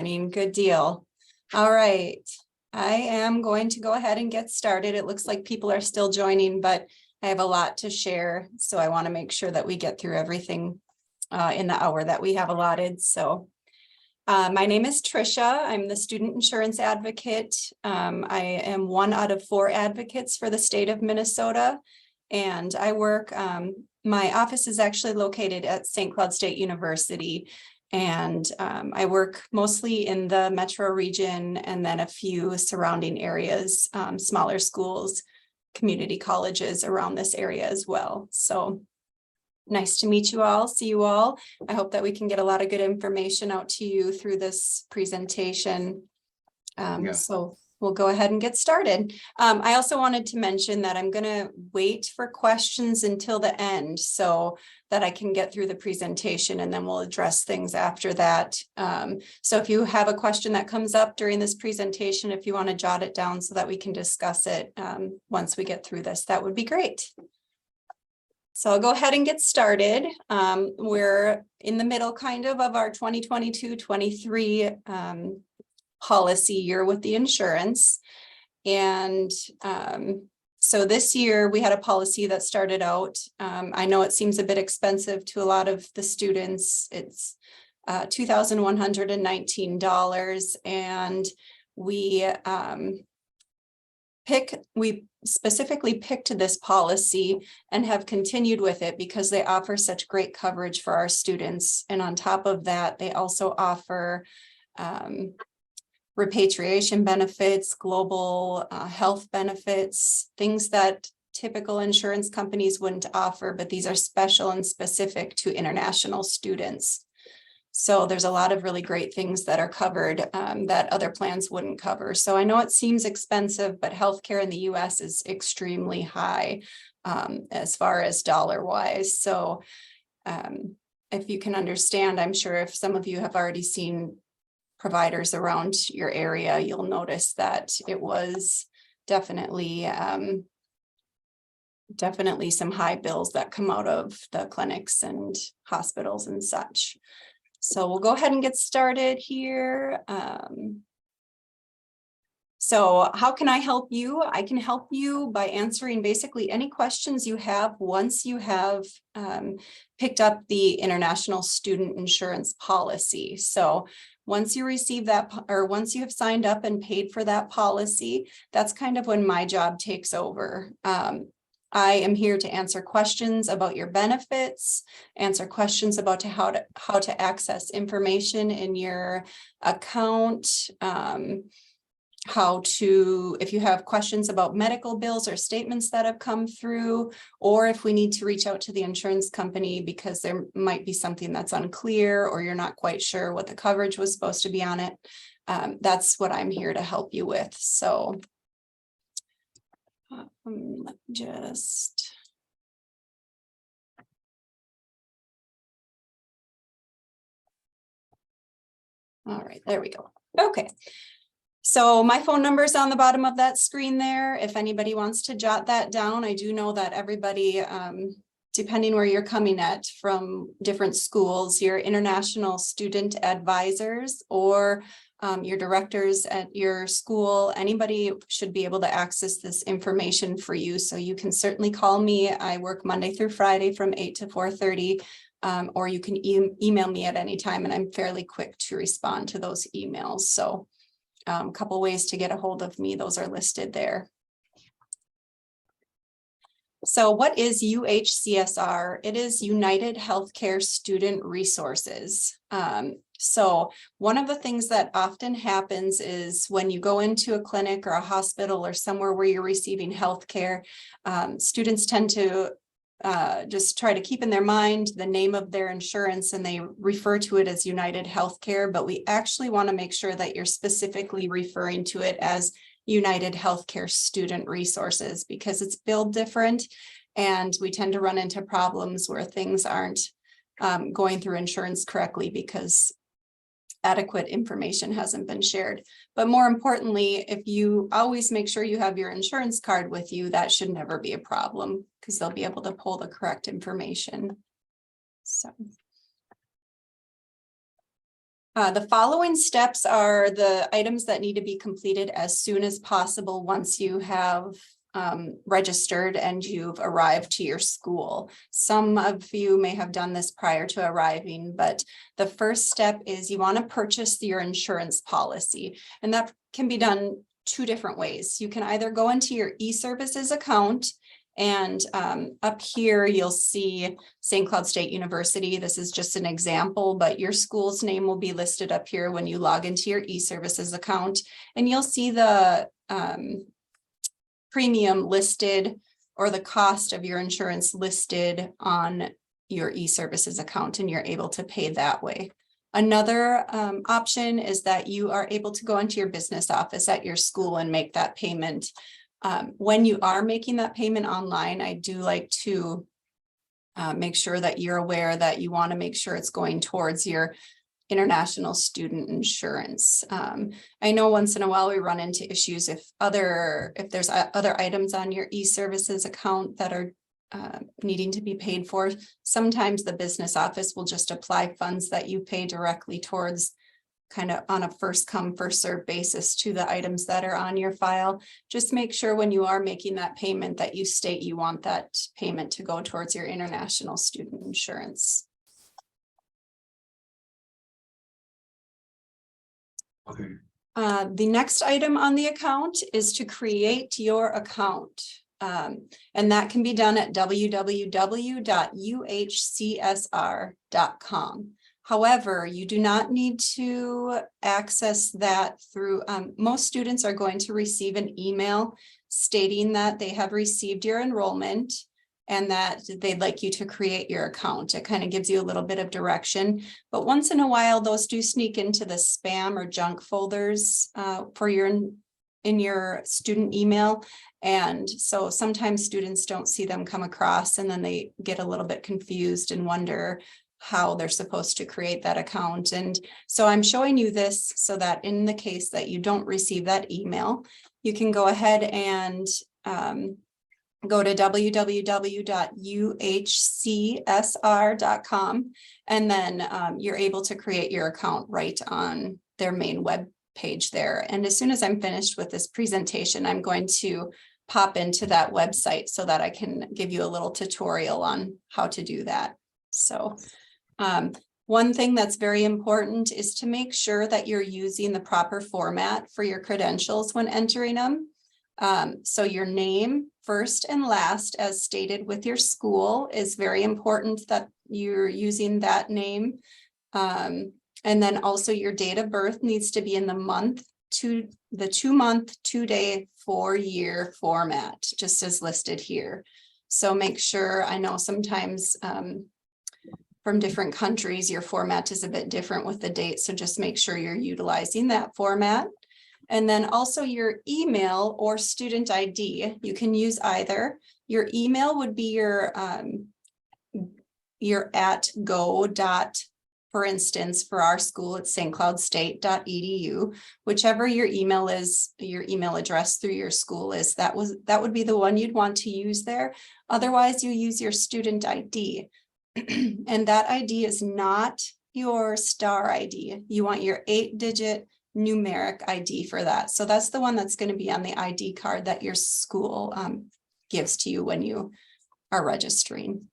Good deal. All right. I am going to go ahead and get started. It looks like people are still joining, but I have a lot to share. So I want to make sure that we get through everything in the hour that we have allotted. So my name is Trisha. I'm the student insurance advocate. I am one out of 4 advocates for the state of Minnesota. And I work, my office is actually located at St. Cloud State University. And I work mostly in the metro region and then a few surrounding areas, smaller schools, community colleges around this area as well. So nice to meet you all, see you all. I hope that we can get a lot of good information out to you through this presentation. So we'll go ahead and get started. I also wanted to mention that I'm going to wait for questions until the end so that I can get through the presentation, and then we'll address things after that. So if you have a question that comes up during this presentation, if you want to jot it down so that we can discuss it once we get through this, that would be great. So I'll go ahead and get started. We're in the middle kind of our 2022-23 policy year with the insurance. And so this year we had a policy that started out, I know it seems a bit expensive to a lot of the students. It's $2,119, and we specifically picked this policy and have continued with it because they offer such great coverage for our students. And on top of that, they also offer repatriation benefits, global health benefits, things that typical insurance companies wouldn't offer, but these are special and specific to international students. So there's a lot of really great things that are covered that other plans wouldn't cover. So I know it seems expensive, but healthcare in the US is extremely high as far as dollar wise. So if you can understand, I'm sure if some of you have already seen providers around your area, you'll notice that it was definitely some high bills that come out of the clinics and hospitals and such. So we'll go ahead and get started here. So how can I help you? I can help you by answering basically any questions you have once you have picked up the international student insurance policy. So once you receive that, or once you have signed up and paid for that policy, that's kind of when my job takes over. I am here to answer questions about your benefits, answer questions about how to access information in your account, if you have questions about medical bills or statements that have come through, or if we need to reach out to the insurance company because there might be something that's unclear or you're not quite sure what the coverage was supposed to be on it. That's what I'm here to help you with. So let me just. All right, there we go. Okay. So my phone number is on the bottom of that screen there. If anybody wants to jot that down, I do know that everybody, depending where you're coming at from different schools, your international student advisors or your directors at your school, anybody should be able to access this information for you. So you can certainly call me. I work Monday through Friday from 8 to 4:30, or you can email me at any time, and I'm fairly quick to respond to those emails. So a couple ways to get a hold of me. Those are listed there. So what is UHCSR? It is United Healthcare Student Resources. So one of the things that often happens is when you go into a clinic or a hospital or somewhere where you're receiving healthcare, students tend to just try to keep in their mind the name of their insurance, and they refer to it as United Healthcare, but we actually want to make sure that you're specifically referring to it as United Healthcare Student Resources, because it's billed different, and we tend to run into problems where things aren't going through insurance correctly because adequate information hasn't been shared. But more importantly, if you always make sure you have your insurance card with you, that should never be a problem because they'll be able to pull the correct information. So The following steps are the items that need to be completed as soon as possible once you have registered and you've arrived to your school. Some of you may have done this prior to arriving, but the first step is you want to purchase your insurance policy, and that can be done two different ways. You can either go into your e-services account, and up here you'll see St. Cloud State University. This is just an example, but your school's name will be listed up here when you log into your e-services account, and you'll see the premium listed, or the cost of your insurance listed on your e-services account, and you're able to pay that way. Another option is that you are able to go into your business office at your school and make that payment. When you are making that payment online, I do like to make sure that you're aware that you want to make sure it's going towards your international student insurance. I know once in a while we run into issues if there's other items on your e-services account that are needing to be paid for. Sometimes the business office will just apply funds that you pay directly towards, kind of on a first come first serve basis, to the items that are on your file. Just make sure when you are making that payment that you state you want that payment to go towards your international student insurance. Okay. The next item on the account is to create your account. And that can be done at www.UHCSR.com. However, you do not need to access that through, most students are going to receive an email stating that they have received your enrollment and that they'd like you to create your account. It kind of gives you a little bit of direction, but once in a while, those do sneak into the spam or junk folders in your student email. And so sometimes students don't see them come across, and then they get a little bit confused and wonder how they're supposed to create that account. And so I'm showing you this so that in the case that you don't receive that email, you can go ahead and go to www.UHCSR.com, and then you're able to create your account right on their main web page there. And as soon as I'm finished with this presentation, I'm going to pop into that website so that I can give you a little tutorial on how to do that. So one thing that's very important is to make sure that you're using the proper format for your credentials when entering them. So your name, first and last, as stated with your school, is very important that you're using that name. And then also your date of birth needs to be in the month to the 2-month, 2-day, 4-year format, just as listed here. So make sure, I know sometimes from different countries, your format is a bit different with the date. So just make sure you're utilizing that format. And then also your email or student ID, you can use either. Your email would be your @go. For instance, for our school, it's stcloudstate.edu. Whichever your email is, your email address through your school is, that would be the one you'd want to use there. Otherwise, you use your student ID. And that ID is not your star ID. You want your 8-digit numeric ID for that. So that's the one that's going to be on the ID card that your school gives to you when you are registering.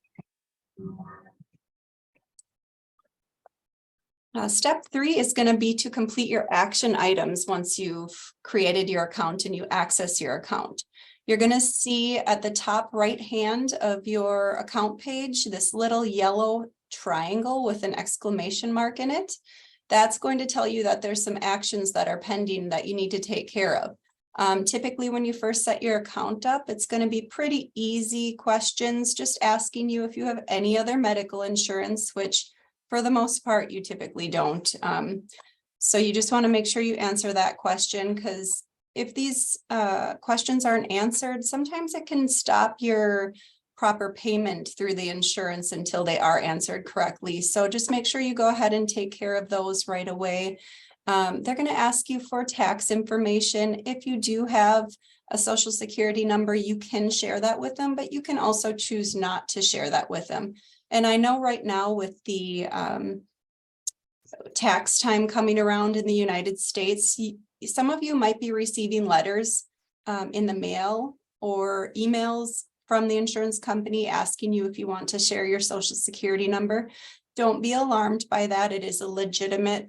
Step 3 is going to be to complete your action items once you've created your account and you access your account. You're going to see at the top right hand of your account page this little yellow triangle with an exclamation mark in it. That's going to tell you that there's some actions that are pending that you need to take care of. Typically, when you first set your account up, it's going to be pretty easy questions, just asking you if you have any other medical insurance, which for the most part, you typically don't. So you just want to make sure you answer that question, because if these questions aren't answered, sometimes it can stop your proper payment through the insurance until they are answered correctly. So just make sure you go ahead and take care of those right away. They're going to ask you for tax information. If you do have a social security number, you can share that with them, but you can also choose not to share that with them. And I know right now with the tax time coming around in the United States, some of you might be receiving letters in the mail or emails from the insurance company asking you if you want to share your social security number. Don't be alarmed by that. It is a legitimate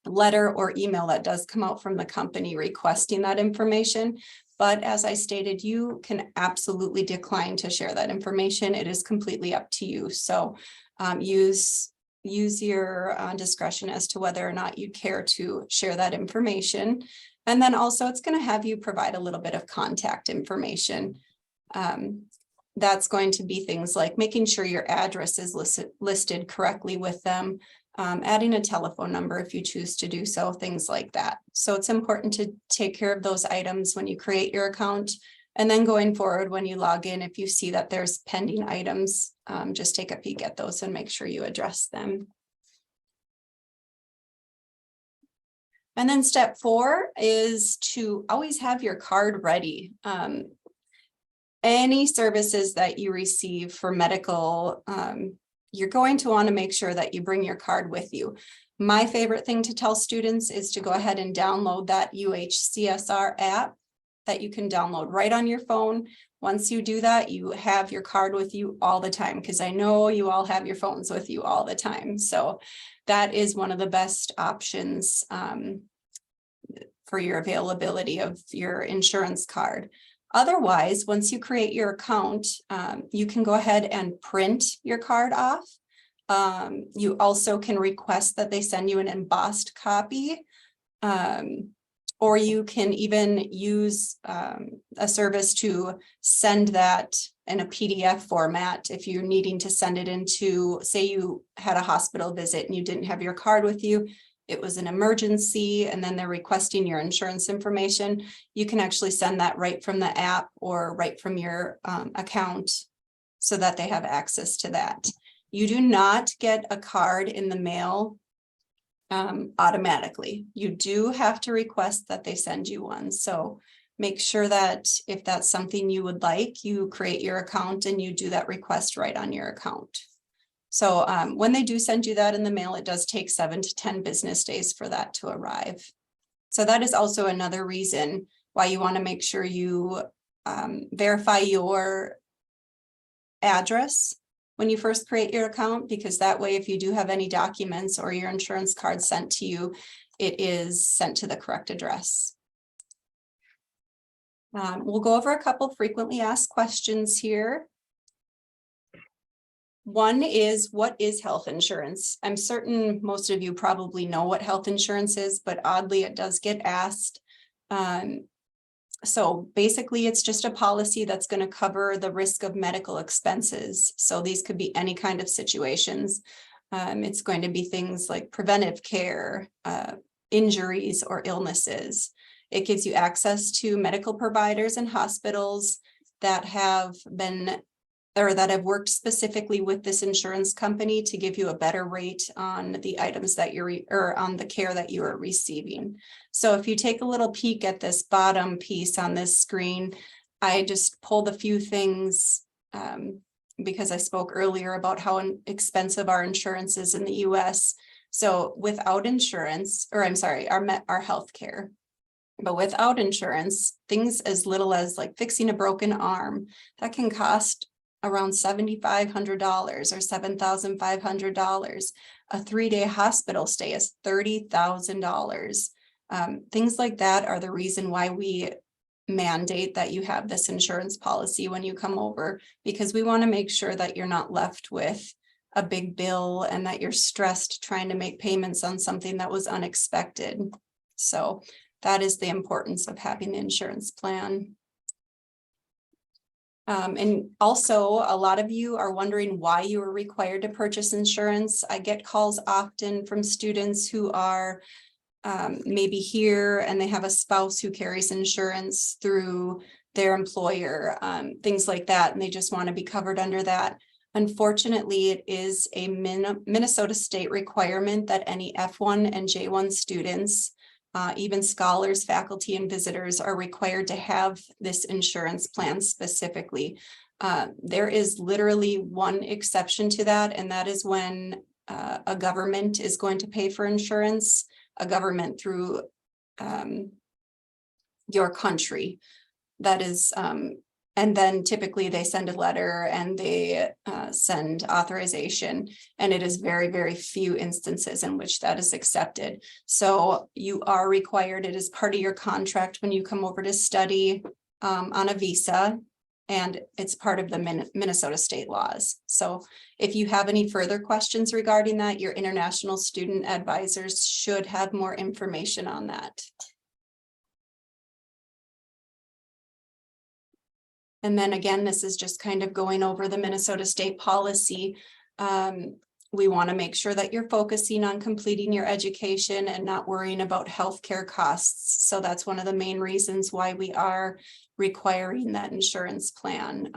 letter or email that does come out from the company requesting that information. But as I stated, you can absolutely decline to share that information. It is completely up to you. So use your discretion as to whether or not you care to share that information. And then also it's going to have you provide a little bit of contact information. That's going to be things like making sure your address is listed correctly with them, adding a telephone number if you choose to do so, things like that. So it's important to take care of those items when you create your account. And then going forward, when you log in, if you see that there's pending items, just take a peek at those and make sure you address them. And then step 4 is to always have your card ready. Any services that you receive for medical, you're going to want to make sure that you bring your card with you. My favorite thing to tell students is to go ahead and download that UHCSR app that you can download right on your phone. Once you do that, you have your card with you all the time, because I know you all have your phones with you all the time. So that is one of the best options for your availability of your insurance card. Otherwise, once you create your account, you can go ahead and print your card off. You also can request that they send you an embossed copy, or you can even use a service to send that in a PDF format if you're needing to send it into, say you had a hospital visit and you didn't have your card with you, it was an emergency, and then they're requesting your insurance information. You can actually send that right from the app or right from your account so that they have access to that. You do not get a card in the mail automatically. You do have to request that they send you one. So make sure that if that's something you would like, you create your account and you do that request right on your account. So when they do send you that in the mail, it does take 7 to 10 business days for that to arrive. So that is also another reason why you want to make sure you verify your address when you first create your account, because that way, if you do have any documents or your insurance card sent to you, it is sent to the correct address. We'll go over a couple frequently asked questions here. One is, what is health insurance? I'm certain most of you probably know what health insurance is, but oddly, it does get asked. So basically, it's just a policy that's going to cover the risk of medical expenses. So these could be any kind of situations. It's going to be things like preventive care, injuries, or illnesses. It gives you access to medical providers and hospitals that have been or that have worked specifically with this insurance company to give you a better rate on the items that or on the care that you are receiving. So if you take a little peek at this bottom piece on this screen, I just pulled a few things because I spoke earlier about how expensive our insurance is in the US. So without insurance, or I'm sorry, our health care, but without insurance, things as little as like fixing a broken arm, that can cost around $7,500 or $7,500. A 3-day hospital stay is $30,000. Things like that are the reason why we mandate that you have this insurance policy when you come over, because we want to make sure that you're not left with a big bill and that you're stressed trying to make payments on something that was unexpected. So that is the importance of having the insurance plan. And also, a lot of you are wondering why you are required to purchase insurance. I get calls often from students who are maybe here and they have a spouse who carries insurance through their employer, things like that, and they just want to be covered under that. Unfortunately, it is a Minnesota state requirement that any F1 and J1 students, even scholars, faculty, and visitors are required to have this insurance plan specifically. There is literally one exception to that, and that is when a government is going to pay for insurance, a government through your country. That is, and then typically they send a letter and they send authorization, and it is very, very few instances in which that is accepted. So you are required, it is part of your contract when you come over to study on a visa, and it's part of the Minnesota state laws. So if you have any further questions regarding that, your international student advisors should have more information on that. And then again, this is just kind of going over the Minnesota state policy. We want to make sure that you're focusing on completing your education and not worrying about healthcare costs. So that's one of the main reasons why we are requiring that insurance plan.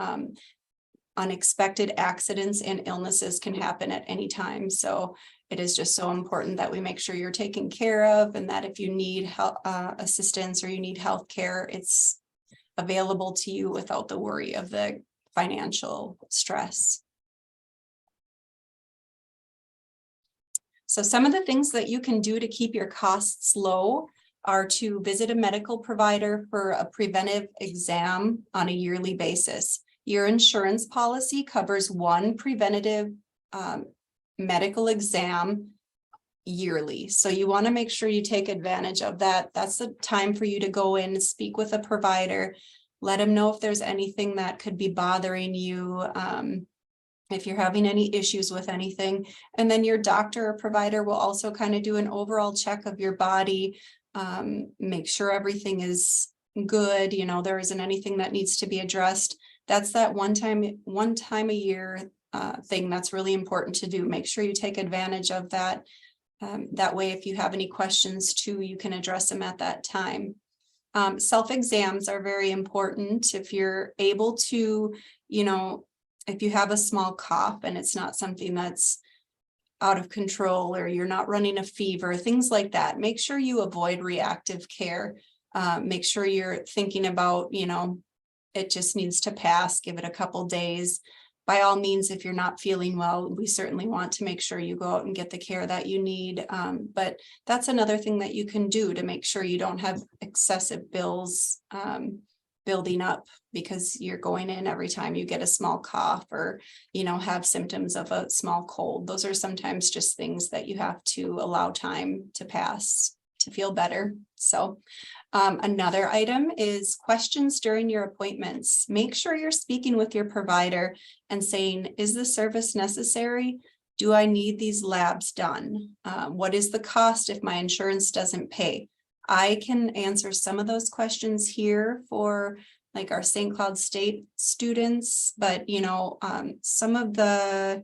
Unexpected accidents and illnesses can happen at any time. So it is just so important that we make sure you're taken care of, and that if you need help, assistance, or you need healthcare, it's available to you without the worry of the financial stress. So some of the things that you can do to keep your costs low are to visit a medical provider for a preventive exam on a yearly basis. Your insurance policy covers one preventative medical exam yearly. So you want to make sure you take advantage of that. That's the time for you to go in and speak with a provider, let them know if there's anything that could be bothering you, if you're having any issues with anything. And then your doctor or provider will also kind of do an overall check of your body, make sure everything is good, you know, there isn't anything that needs to be addressed. That's that one time a year thing that's really important to do. Make sure you take advantage of that. That way, if you have any questions too, you can address them at that time. Self-exams are very important. If you're able to, you know, if you have a small cough and it's not something that's out of control, or you're not running a fever, things like that, make sure you avoid reactive care. Make sure you're thinking about, you know, it just needs to pass, give it a couple days. By all means, if you're not feeling well, we certainly want to make sure you go out and get the care that you need. But that's another thing that you can do to make sure you don't have excessive bills building up because you're going in every time you get a small cough, or, you know, have symptoms of a small cold. Those are sometimes just things that you have to allow time to pass to feel better. So another item is questions during your appointments. Make sure you're speaking with your provider and saying, is the service necessary? Do I need these labs done? What is the cost if my insurance doesn't pay? I can answer some of those questions here for like our St. Cloud State students, but you know, some of the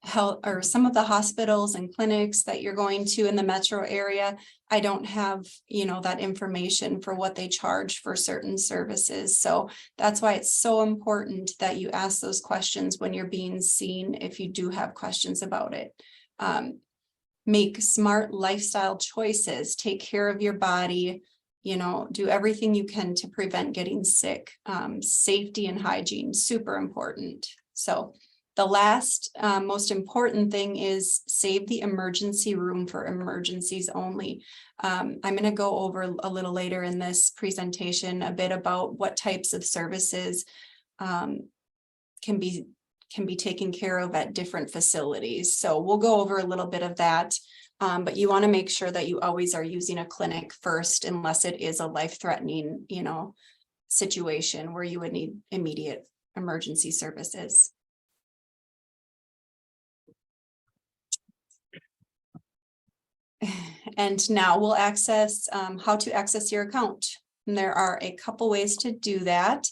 health or some of the hospitals and clinics that you're going to in the metro area, I don't have, you know, that information for what they charge for certain services. So that's why it's so important that you ask those questions when you're being seen, if you do have questions about it. Make smart lifestyle choices, take care of your body, you know, do everything you can to prevent getting sick. Safety and hygiene, super important. So the last most important thing is save the emergency room for emergencies only. I'm going to go over a little later in this presentation a bit about what types of services can be taken care of at different facilities. So we'll go over a little bit of that, but you want to make sure that you always are using a clinic first, unless it is a life-threatening, you know, situation where you would need immediate emergency services. And now we'll access how to access your account. And there are a couple ways to do that.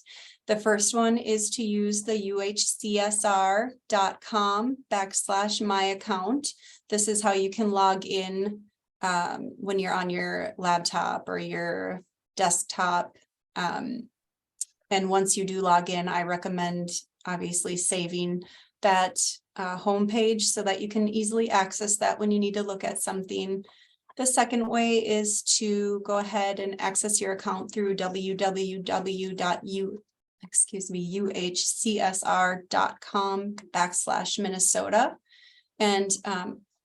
The first one is to use the UHCSR.com/my-account. This is how you can log in when you're on your laptop or your desktop. And once you do log in, I recommend obviously saving that homepage so that you can easily access that when you need to look at something. The second way is to go ahead and access your account through UHCSR.com/Minnesota. And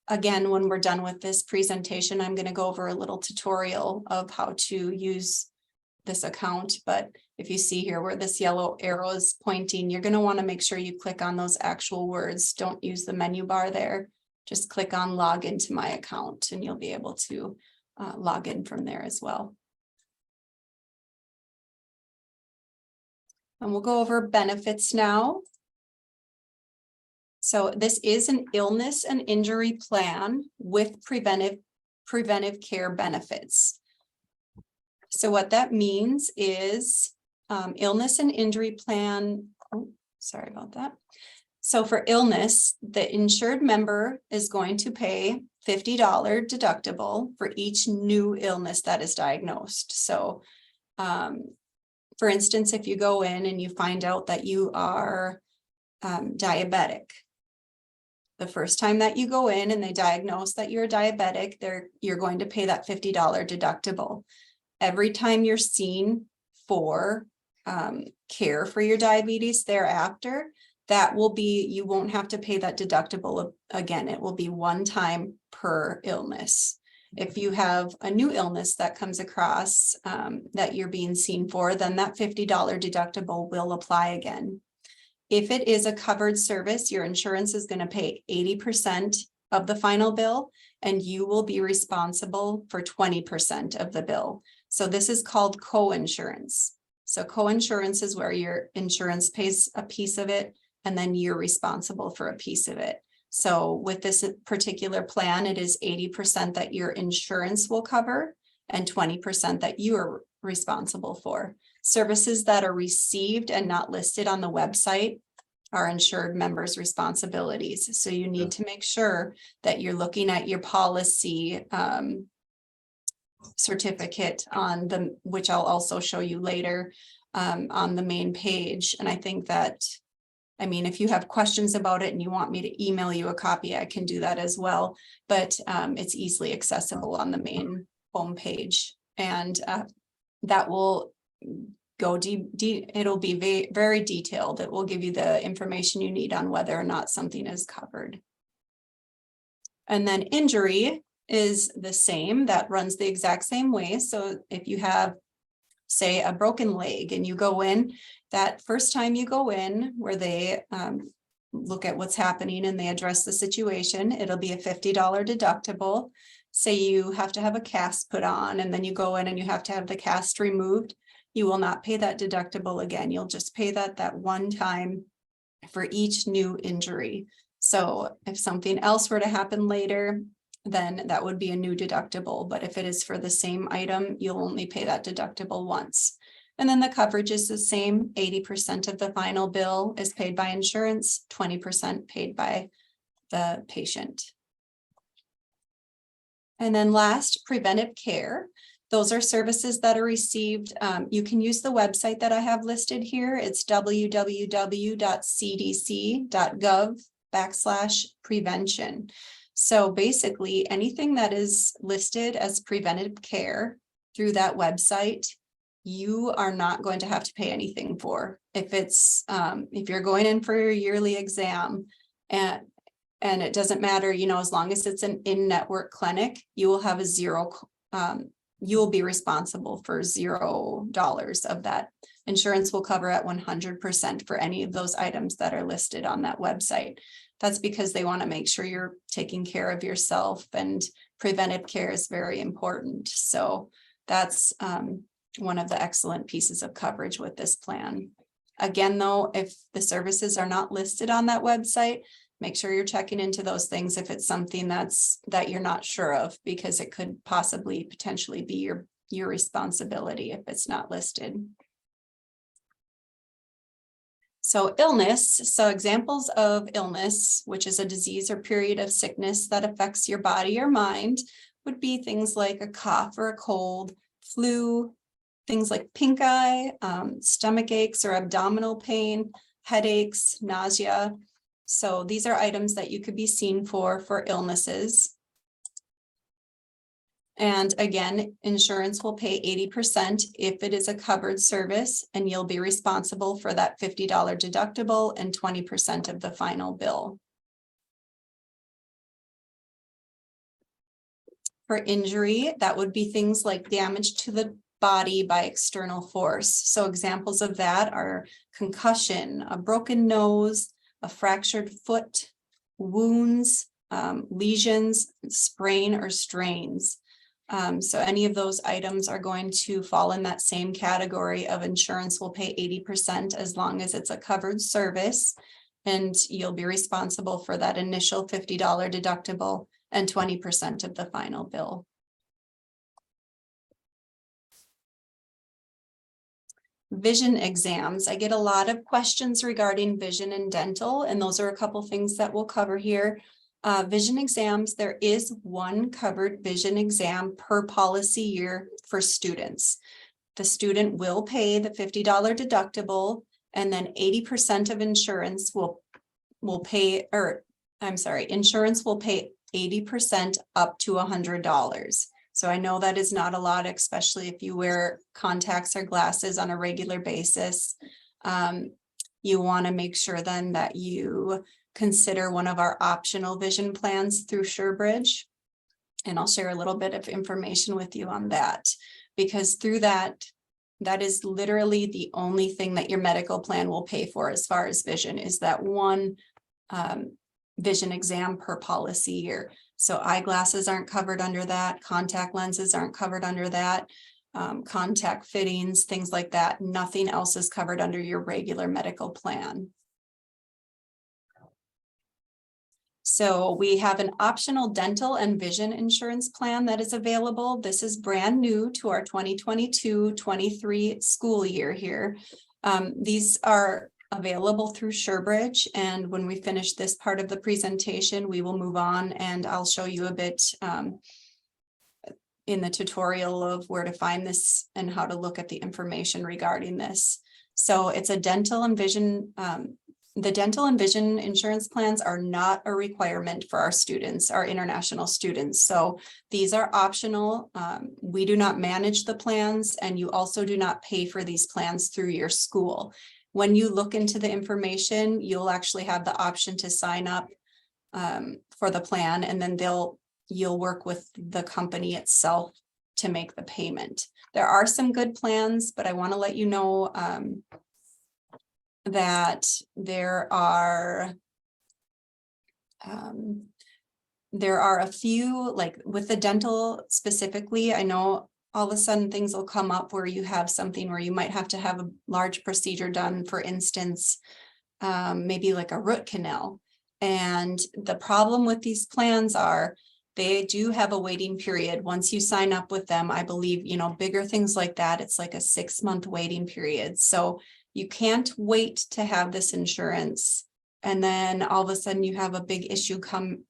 again, when we're done with this presentation, I'm going to go over a little tutorial of how to use this account. But if you see here where this yellow arrow is pointing, you're going to want to make sure you click on those actual words. Don't use the menu bar there. Just click on log into my account and you'll be able to log in from there as well. And we'll go over benefits now. So this is an illness and injury plan with preventive care benefits. So what that means is illness and injury plan. Oh, sorry about that. So for illness, the insured member is going to pay $50 deductible for each new illness that is diagnosed. So for instance, if you go in and you find out that you are diabetic, the first time that you go in and they diagnose that you're diabetic, you're going to pay that $50 deductible. Every time you're seen for care for your diabetes thereafter, that will be, you won't have to pay that deductible again. It will be one time per illness. If you have a new illness that comes across that you're being seen for, then that $50 deductible will apply again. If it is a covered service, your insurance is going to pay 80% of the final bill, and you will be responsible for 20% of the bill. So this is called co-insurance. So co-insurance is where your insurance pays a piece of it, and then you're responsible for a piece of it. So with this particular plan, it is 80% that your insurance will cover and 20% that you are responsible for. Services that are received and not listed on the website are insured members' responsibilities. So you need to make sure that you're looking at your policy certificate on the, which I'll also show you later on the main page. And I think that, I mean, if you have questions about it and you want me to email you a copy, I can do that as well. But it's easily accessible on the main homepage, and that will go it'll be very detailed. It will give you the information you need on whether or not something is covered. And then injury is the same. That runs the exact same way. So if you have, say, a broken leg and you go in, that first time you go in where they look at what's happening and they address the situation, it'll be a $50 deductible. Say you have to have a cast put on and then you go in and you have to have the cast removed. You will not pay that deductible again. You'll just pay that one time for each new injury. So if something else were to happen later, then that would be a new deductible. But if it is for the same item, you'll only pay that deductible once. And then the coverage is the same. 80% of the final bill is paid by insurance, 20% paid by the patient. And then last, preventive care. Those are services that are received. You can use the website that I have listed here. It's www.cdc.gov/prevention. So basically anything that is listed as preventive care through that website, you are not going to have to pay anything for. If it's if you're going in for your yearly exam and it doesn't matter, you know, as long as it's an in-network clinic, you will have a you will be responsible for $0 of that. Insurance will cover at 100% for any of those items that are listed on that website. That's because they want to make sure you're taking care of yourself, and preventive care is very important. So that's one of the excellent pieces of coverage with this plan. Again, though, if the services are not listed on that website, make sure you're checking into those things if it's something that you're not sure of, because it could potentially be your responsibility if it's not listed. So illness, so examples of illness, which is a disease or period of sickness that affects your body or mind, would be things like a cough or a cold, flu, things like pink eye, stomach aches or abdominal pain, headaches, nausea. So these are items that you could be seen for illnesses. And again, insurance will pay 80% if it is a covered service, and you'll be responsible for that $50 deductible and 20% of the final bill. For injury, that would be things like damage to the body by external force. So examples of that are concussion, a broken nose, a fractured foot, wounds, lesions, sprain or strains. So any of those items are going to fall in that same category of insurance will pay 80% as long as it's a covered service. And you'll be responsible for that initial $50 deductible and 20% of the final bill. Vision exams. I get a lot of questions regarding vision and dental, and those are a couple things that we'll cover here. Vision exams, there is one covered vision exam per policy year for students. The student will pay the $50 deductible, and then 80% of insurance will pay, or I'm sorry, insurance will pay 80% up to $100. So I know that is not a lot, especially if you wear contacts or glasses on a regular basis. You want to make sure then that you consider one of our optional vision plans through SureBridge. And I'll share a little bit of information with you on that, because through that, that is literally the only thing that your medical plan will pay for as far as vision, is that one vision exam per policy year. So eyeglasses aren't covered under that. Contact lenses aren't covered under that. Contact fittings, things like that. Nothing else is covered under your regular medical plan. So we have an optional dental and vision insurance plan that is available. This is brand new to our 2022-23 school year here. These are available through SureBridge, and when we finish this part of the presentation, we will move on and I'll show you a bit in the tutorial of where to find this and how to look at the information regarding this. So it's a dental and vision. The dental and vision insurance plans are not a requirement for our students, our international students. So these are optional. We do not manage the plans, and you also do not pay for these plans through your school. When you look into the information, you'll actually have the option to sign up for the plan, and then you'll work with the company itself to make the payment. There are some good plans, but I want to let you know that there are a few, like with the dental specifically. I know all of a sudden things will come up where you have something where you might have to have a large procedure done, for instance, maybe like a root canal. And the problem with these plans are they do have a waiting period. Once you sign up with them, I believe, bigger things like that, it's like a 6-month waiting period. So you can't wait to have this insurance, and then all of a sudden you have a big issue come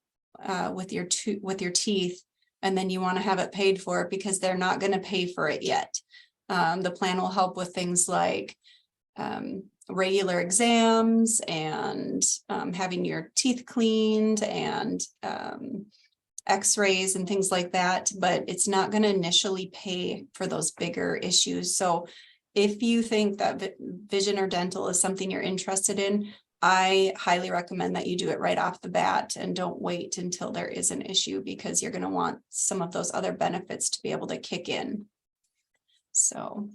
with your teeth, and then you want to have it paid for because they're not going to pay for it yet. The plan will help with things like regular exams and having your teeth cleaned and x-rays and things like that, but it's not going to initially pay for those bigger issues. So if you think that vision or dental is something you're interested in, I highly recommend that you do it right off the bat and don't wait until there is an issue, because you're going to want some of those other benefits to be able to kick in. So,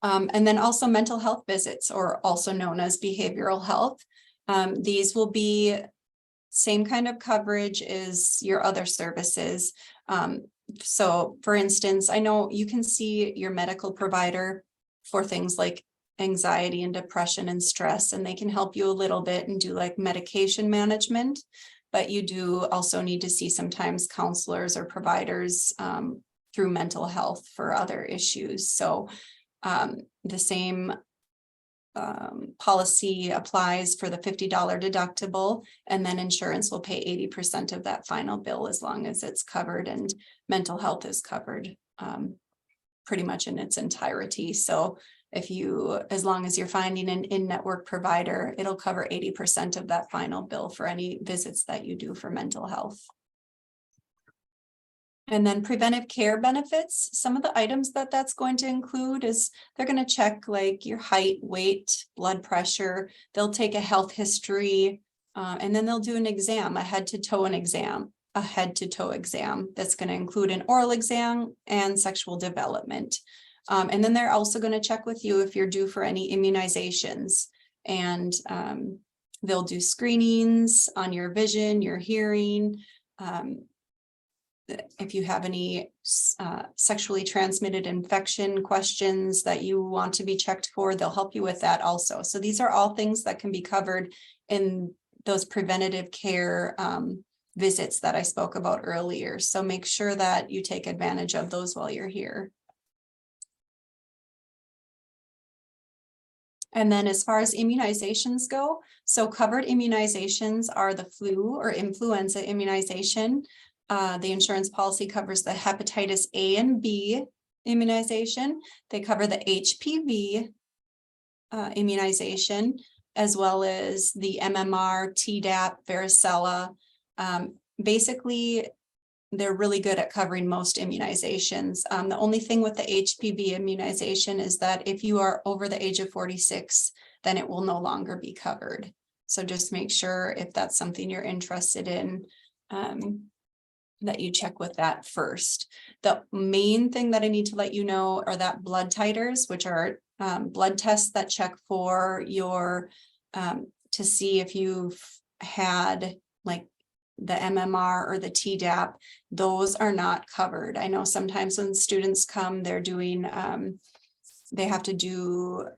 and then also mental health visits, or also known as behavioral health. These will be same kind of coverage as your other services. So for instance, I know you can see your medical provider for things like anxiety and depression and stress, and they can help you a little bit and do like medication management, but you do also need to see sometimes counselors or providers through mental health for other issues. So the same policy applies for the $50 deductible, and then insurance will pay 80% of that final bill as long as it's covered, and mental health is covered pretty much in its entirety. So as long as you're finding an in-network provider, it'll cover 80% of that final bill for any visits that you do for mental health. And then preventive care benefits, some of the items that's going to include is they're going to check like your height, weight, blood pressure. They'll take a health history, and then they'll do an exam, a head to toe exam. a head to toe exam that's going to include an oral exam and sexual development. And then they're also going to check with you if you're due for any immunizations, and they'll do screenings on your vision, your hearing. If you have any sexually transmitted infection questions that you want to be checked for, they'll help you with that also. So these are all things that can be covered in those preventative care visits that I spoke about earlier. So make sure that you take advantage of those while you're here. And then as far as immunizations go, so covered immunizations are the flu or influenza immunization. The insurance policy covers the hepatitis A and B immunization. They cover the HPV immunization, as well as the MMR, Tdap, varicella. Basically, they're really good at covering most immunizations. The only thing with the HPV immunization is that if you are over the age of 46, then it will no longer be covered. So just make sure if that's something you're interested in, that you check with that first. The main thing that I need to let you know are that blood titers, which are blood tests that check for your, to see if you've had like the MMR or the Tdap, those are not covered. I know sometimes when students come, they're doing, they have to do,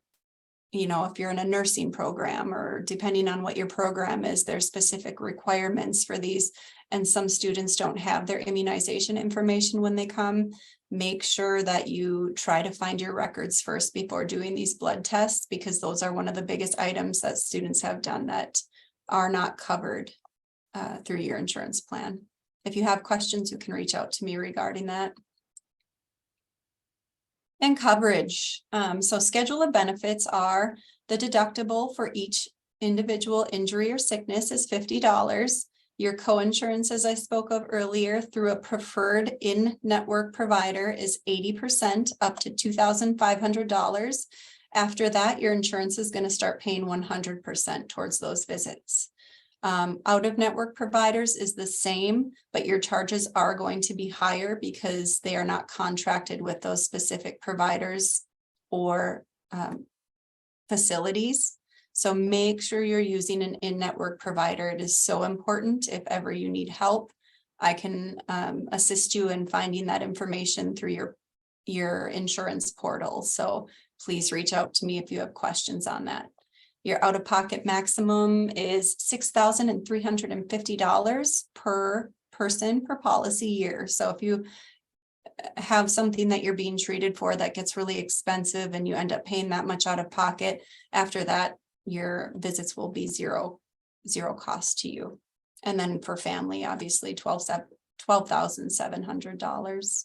you know, if you're in a nursing program or depending on what your program is, there's specific requirements for these. And some students don't have their immunization information when they come. Make sure that you try to find your records first before doing these blood tests, because those are one of the biggest items that students have done that are not covered through your insurance plan. If you have questions, you can reach out to me regarding that. And coverage. So schedule of benefits are the deductible for each individual injury or sickness is $50. Your coinsurance, as I spoke of earlier, through a preferred in-network provider is 80% up to $2,500. After that, your insurance is going to start paying 100% towards those visits. Out-of-network providers is the same, but your charges are going to be higher because they are not contracted with those specific providers or facilities. So make sure you're using an in-network provider. It is so important. If ever you need help, I can assist you in finding that information through your insurance portal. So please reach out to me if you have questions on that. Your out-of-pocket maximum is $6,350 per person per policy year. So if you have something that you're being treated for that gets really expensive and you end up paying that much out of pocket, after that, your visits will be zero cost to you. And then for family, obviously $12,700.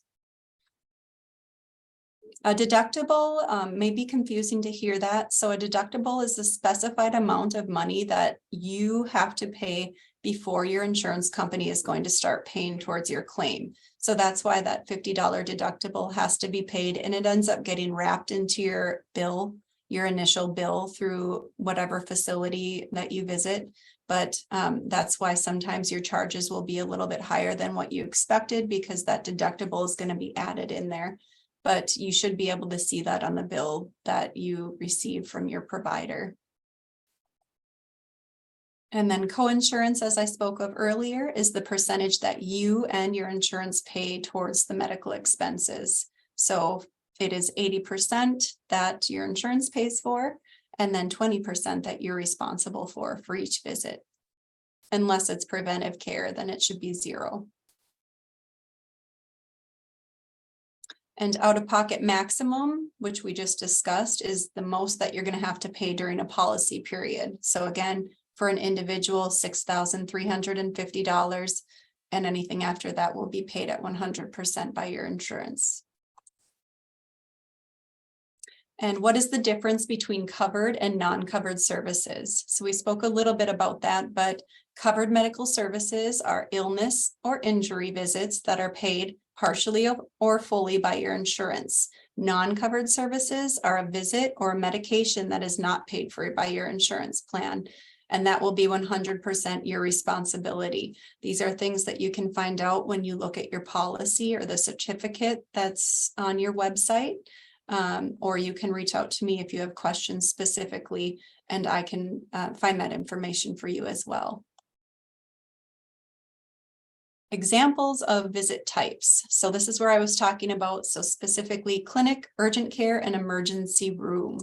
A deductible may be confusing to hear that. So a deductible is a specified amount of money that you have to pay before your insurance company is going to start paying towards your claim. So that's why that $50 deductible has to be paid, and it ends up getting wrapped into your bill, your initial bill through whatever facility that you visit. But that's why sometimes your charges will be a little bit higher than what you expected, because that deductible is going to be added in there. But you should be able to see that on the bill that you receive from your provider. And then coinsurance, as I spoke of earlier, is the percentage that you and your insurance pay towards the medical expenses. So it is 80% that your insurance pays for, and then 20% that you're responsible for each visit. Unless it's preventive care, then it should be zero. And out-of-pocket maximum, which we just discussed, is the most that you're going to have to pay during a policy period. So again, for an individual, $6,350, and anything after that will be paid at 100% by your insurance. And what is the difference between covered and non-covered services? So we spoke a little bit about that, but covered medical services are illness or injury visits that are paid partially or fully by your insurance. Non-covered services are a visit or a medication that is not paid for by your insurance plan. and that will be 100% your responsibility. These are things that you can find out when you look at your policy or the certificate that's on your website. Or you can reach out to me if you have questions specifically, and I can find that information for you as well. Examples of visit types. So this is where I was talking about, so specifically clinic, urgent care, and emergency room.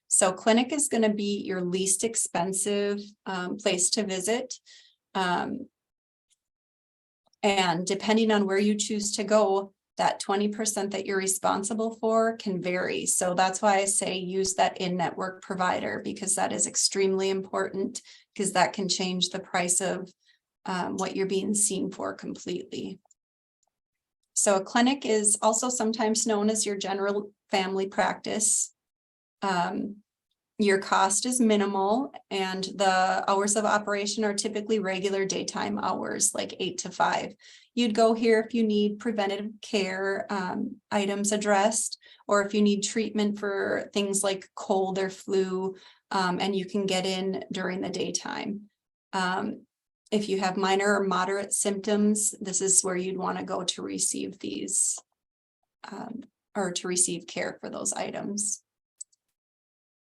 So clinic is going to be your least expensive place to visit. And depending on where you choose to go, that 20% that you're responsible for can vary. So that's why I say use that in-network provider, because that is extremely important, because that can change the price of what you're being seen for completely. So a clinic is also sometimes known as your general family practice. Your cost is minimal, and the hours of operation are typically regular daytime hours, like 8 to 5. You'd go here if you need preventative care items addressed, or if you need treatment for things like cold or flu, and you can get in during the daytime. If you have minor or moderate symptoms, this is where you'd want to go to receive these or to receive care for those items.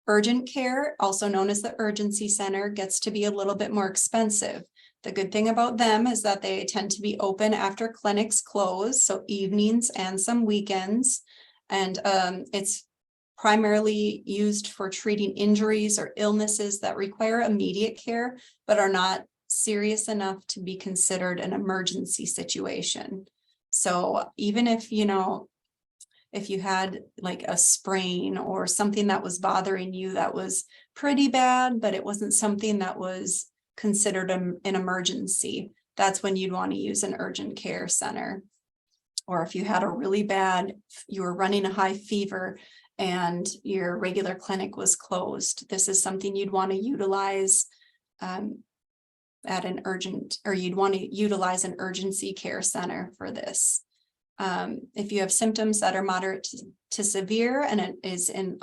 Urgent care, also known as the urgency center, gets to be a little bit more expensive. The good thing about them is that they tend to be open after clinics close, so evenings and some weekends. And it's primarily used for treating injuries or illnesses that require immediate care, but are not serious enough to be considered an emergency situation. So even if, if you had like a sprain or something that was bothering you that was pretty bad, but it wasn't something that was considered an emergency, that's when you'd want to use an urgent care center. Or if you had a really bad, you were running a high fever and your regular clinic was closed, this is something you'd want to utilize at an urgent, or you'd want to utilize an urgency care center for this. If you have symptoms that are moderate to severe and it is in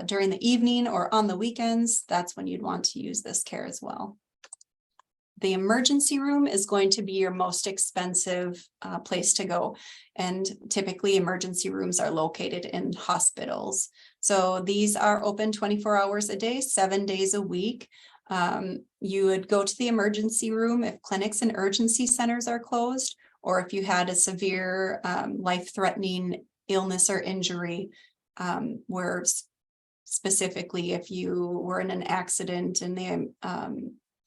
during the evening or on the weekends, that's when you'd want to use this care as well. The emergency room is going to be your most expensive place to go. And typically emergency rooms are located in hospitals. So these are open 24 hours a day, 7 days a week. You would go to the emergency room if clinics and urgency centers are closed, or if you had a severe life-threatening illness or injury, where specifically if you were in an accident and the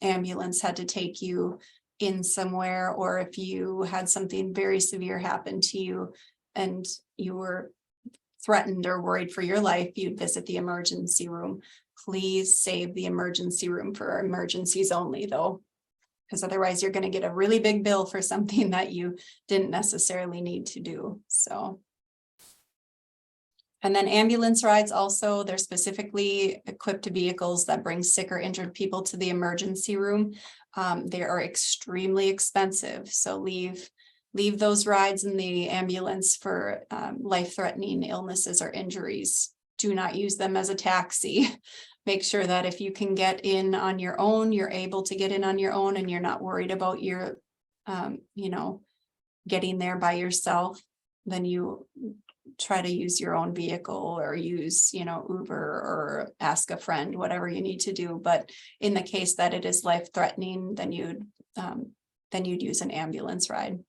ambulance had to take you in somewhere, or if you had something very severe happen to you and you were threatened or worried for your life, you'd visit the emergency room. Please save the emergency room for emergencies only, though, because otherwise you're going to get a really big bill for something that you didn't necessarily need to do. So, and then ambulance rides also, they're specifically equipped vehicles that bring sick or injured people to the emergency room. They are extremely expensive, so leave those rides in the ambulance for life-threatening illnesses or injuries. Do not use them as a taxi. Make sure that if you can get in on your own, you're able to get in on your own and you're not worried about your, getting there by yourself, then you try to use your own vehicle or use, Uber or ask a friend, whatever you need to do. But in the case that it is life-threatening, then you'd use an ambulance ride.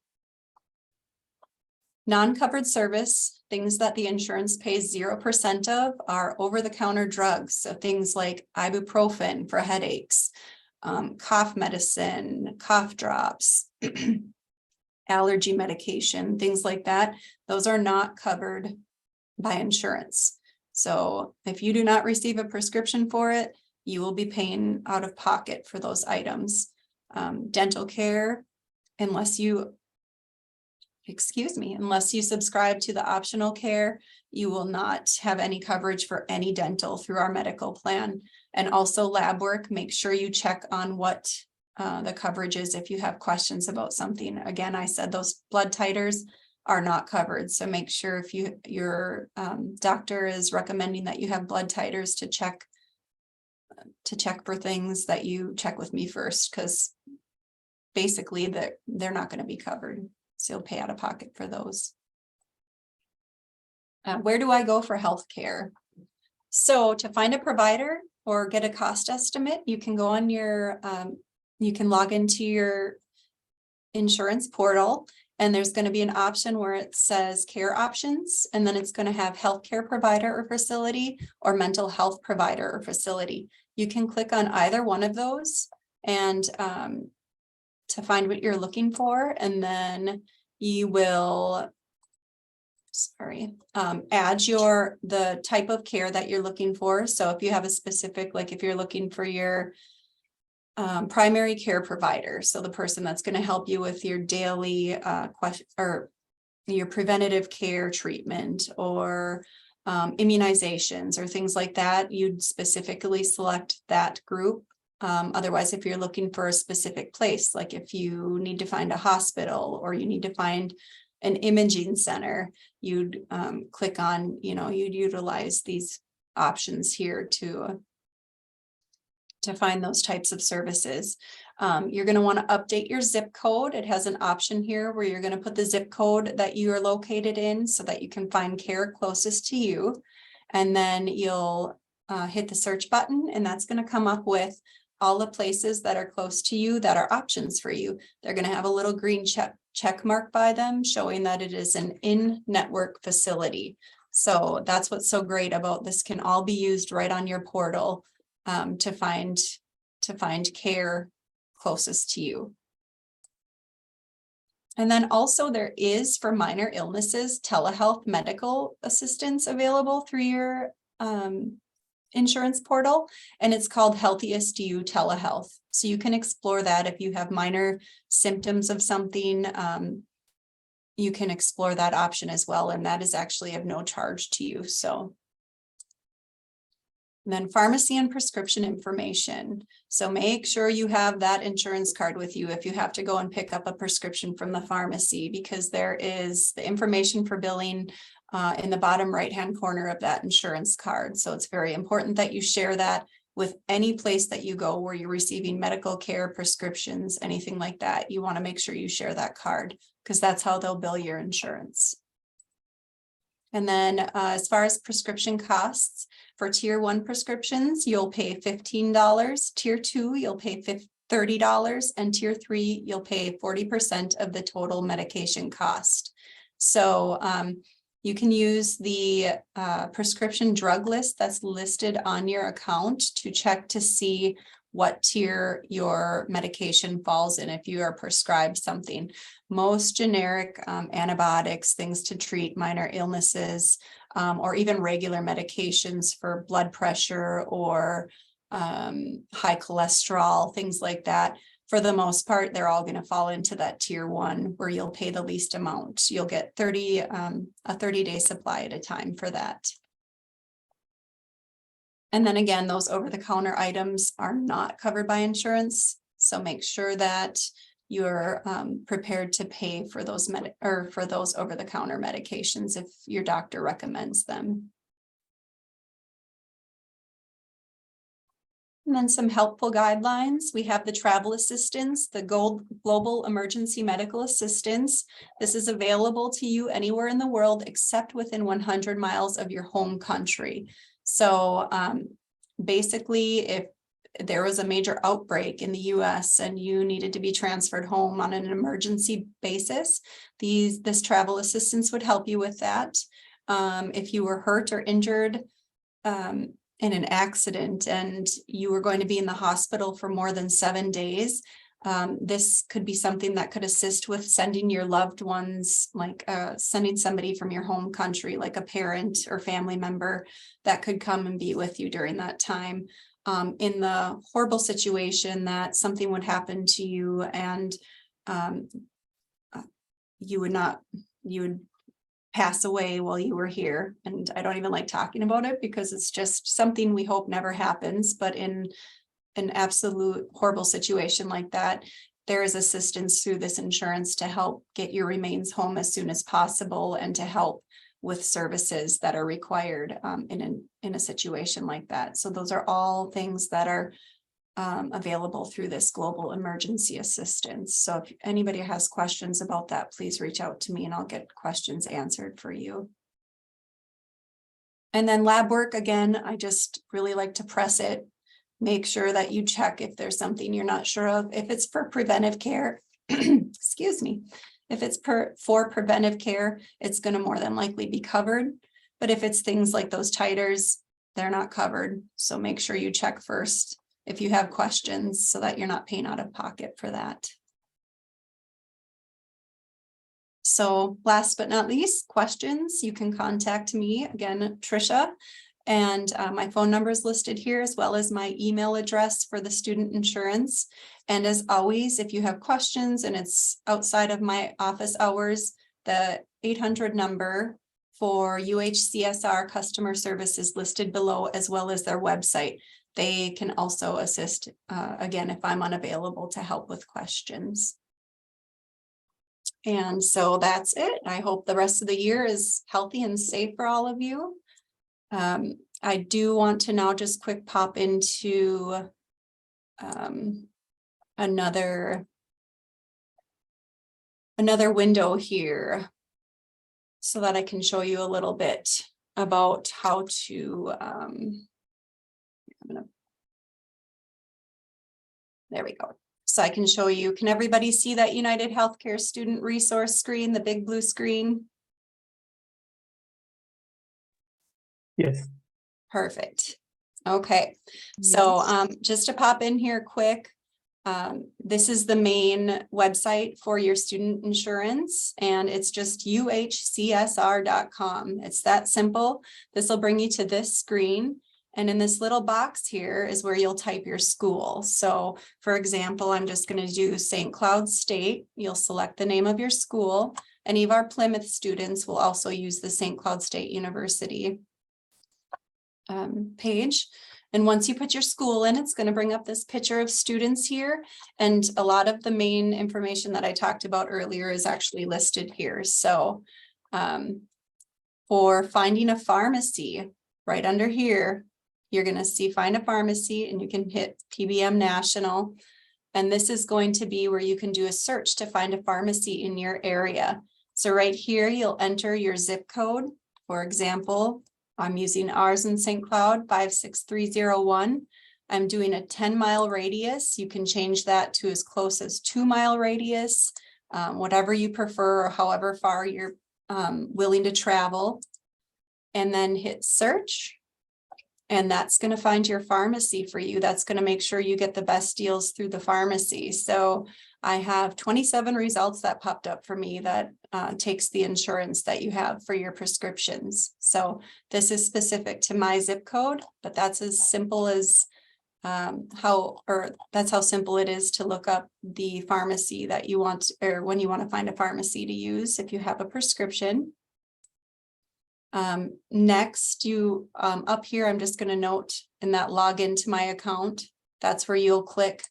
Non-covered service, things that the insurance pays 0% of, are over-the-counter drugs. So things like ibuprofen for headaches, cough medicine, cough drops, allergy medication, things like that. Those are not covered by insurance. So if you do not receive a prescription for it, you will be paying out of pocket for those items. Dental care, unless you subscribe to the optional care, you will not have any coverage for any dental through our medical plan. And also lab work, make sure you check on what the coverage is if you have questions about something. Again, I said those blood titers are not covered. So make sure if your doctor is recommending that you have blood titers to check check for things, that you check with me first, because basically they're not going to be covered. So you'll pay out of pocket for those. Where do I go for healthcare? So to find a provider or get a cost estimate, you can go on your, you can log into your insurance portal, and there's going to be an option where it says care options, and then it's going to have healthcare provider or facility or mental health provider or facility. You can click on either one of those and to find what you're looking for, and then you will add the type of care that you're looking for. So if you have a specific, like if you're looking for your primary care provider, so the person that's going to help you with your daily question or your preventative care treatment or immunizations or things like that, you'd specifically select that group. Otherwise, if you're looking for a specific place, like if you need to find a hospital or you need to find an imaging center, you'd click on, you'd utilize these options here to find those types of services. You're going to want to update your zip code. It has an option here where you're going to put the zip code that you are located in so that you can find care closest to you. And then you'll hit the search button, and that's going to come up with all the places that are close to you that are options for you. They're going to have a little green check mark by them showing that it is an in-network facility. So that's what's so great about this. Can all be used right on your portal to find care closest to you. And then also there is, for minor illnesses, telehealth medical assistance available through your insurance portal, and it's called Healthiest You Telehealth. So you can explore that if you have minor symptoms of something. You can explore that option as well, and that is actually of no charge to you. So. And then pharmacy and prescription information. So make sure you have that insurance card with you if you have to go and pick up a prescription from the pharmacy, because there is the information for billing in the bottom right-hand corner of that insurance card. So it's very important that you share that with any place that you go where you're receiving medical care, prescriptions, anything like that. You want to make sure you share that card, because that's how they'll bill your insurance. And then as far as prescription costs, for tier 1 prescriptions, you'll pay $15. Tier 2, you'll pay $30. And tier 3, you'll pay 40% of the total medication cost. So you can use the prescription drug list that's listed on your account to check to see what tier your medication falls in if you are prescribed something. Most generic antibiotics, things to treat minor illnesses, or even regular medications for blood pressure or high cholesterol, things like that. For the most part, they're all going to fall into that tier 1 where you'll pay the least amount. You'll get a 30-day supply at a time for that. And then again, those over-the-counter items are not covered by insurance. So make sure that you're prepared to pay for those over-the-counter medications if your doctor recommends them. And then some helpful guidelines. We have the travel assistance, the global emergency medical assistance. This is available to you anywhere in the world except within 100 miles of your home country. So basically, if there was a major outbreak in the US and you needed to be transferred home on an emergency basis, this travel assistance would help you with that. If you were hurt or injured in an accident and you were going to be in the hospital for more than 7 days, this could be something that could assist with sending your loved ones, like sending somebody from your home country, like a parent or family member that could come and be with you during that time. In the horrible situation that something would happen to you and you would pass away while you were here. And I don't even like talking about it because it's just something we hope never happens, but in an absolute horrible situation like that, there is assistance through this insurance to help get your remains home as soon as possible and to help with services that are required in a situation like that. So those are all things that are available through this global emergency assistance. So if anybody has questions about that, please reach out to me and I'll get questions answered for you. And then lab work, again, I just really like to press it. Make sure that you check if there's something you're not sure of. If it's for preventive care, excuse me, if it's for preventive care, it's going to more than likely be covered. But if it's things like those titers, they're not covered. So make sure you check first if you have questions so that you're not paying out of pocket for that. So last but not least, questions, you can contact me again, Trisha, and my phone number is listed here as well as my email address for the student insurance. And as always, if you have questions and it's outside of my office hours, the 800 number for UHCSR customer service is listed below, as well as their website. They can also assist, again, if I'm unavailable, to help with questions. And so that's it. I hope the rest of the year is healthy and safe for all of you. I do want to now just quick pop into another window here so that I can show you a little bit about how to there we go. So I can show you, can everybody see that United Healthcare student resource screen, the big blue screen? Yes. Perfect. Okay. So just to pop in here quick, this is the main website for your student insurance, and it's just UHCSR.com. It's that simple. This will bring you to this screen. And in this little box here is where you'll type your school. So for example, I'm just going to do St. Cloud State. You'll select the name of your school. Any of our Plymouth students will also use the St. Cloud State University page. And once you put your school in, it's going to bring up this picture of students here. And a lot of the main information that I talked about earlier is actually listed here. So for finding a pharmacy, right under here, you're going to see find a pharmacy, and you can hit PBM National. And this is going to be where you can do a search to find a pharmacy in your area. So right here, you'll enter your zip code. For example, I'm using ours in St. Cloud, 56301. I'm doing a 10-mile radius. You can change that to as close as 2-mile radius, whatever you prefer, or however far you're willing to travel. And then hit search. And that's going to find your pharmacy for you. That's going to make sure you get the best deals through the pharmacy. So I have 27 results that popped up for me that takes the insurance that you have for your prescriptions. So this is specific to my zip code, but that's as simple as that's how simple it is to look up the pharmacy that you want, or when you want to find a pharmacy to use if you have a prescription. Next, you up here, I'm just going to note in that log into my account. That's where you'll click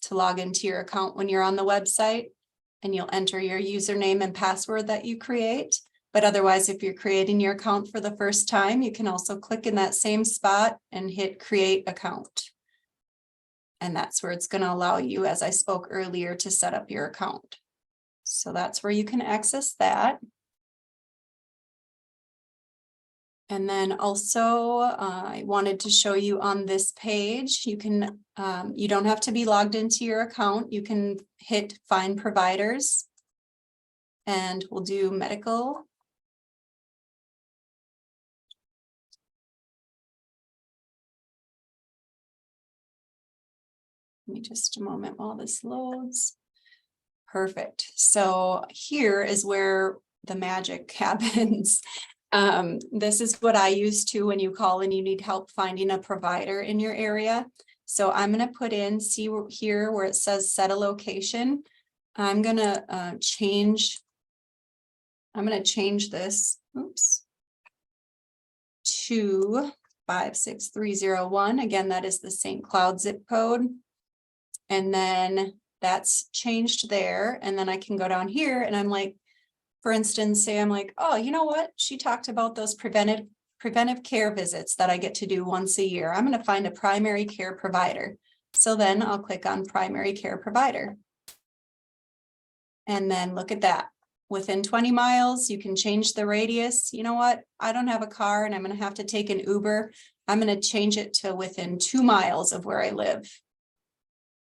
to log into your account when you're on the website, and you'll enter your username and password that you create. But otherwise, if you're creating your account for the first time, you can also click in that same spot and hit create account. And that's where it's going to allow you, as I spoke earlier, to set up your account. So that's where you can access that. And then also I wanted to show you on this page, you can, you don't have to be logged into your account. You can hit find providers, and we'll do medical. Give me just a moment while this loads. Perfect. So here is where the magic happens. This is what I use too when you call and you need help finding a provider in your area. So I'm going to put in, see here where it says set a location. I'm going to change this, oops, to 56301. Again, that is the St. Cloud zip code. And then that's changed there. And then I can go down here and I'm like, For instance, say I'm like, oh, you know what? She talked about those preventive care visits that I get to do once a year. I'm going to find a primary care provider. So then I'll click on primary care provider. And then look at that. Within 20 miles, you can change the radius. You know what? I don't have a car and I'm going to have to take an Uber. I'm going to change it to within 2 miles of where I live.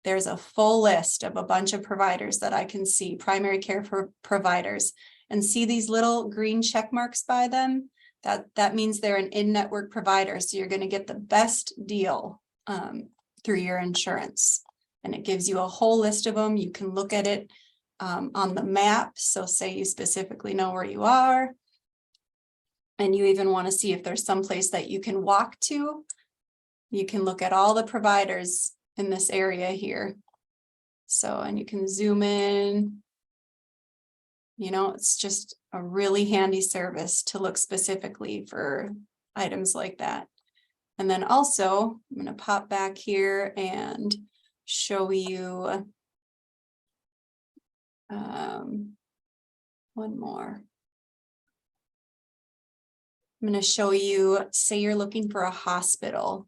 There's a full list of a bunch of providers that I can see, primary care providers, and see these little green check marks by them. That means they're an in-network provider. So you're going to get the best deal through your insurance. And it gives you a whole list of them. You can look at it on the map. So say you specifically know where you are. And you even want to see if there's some place that you can walk to. You can look at all the providers in this area here. So, and you can zoom in. You know, it's just a really handy service to look specifically for items like that. And then also, I'm going to pop back here and show you one more. I'm going to show you, say you're looking for a hospital.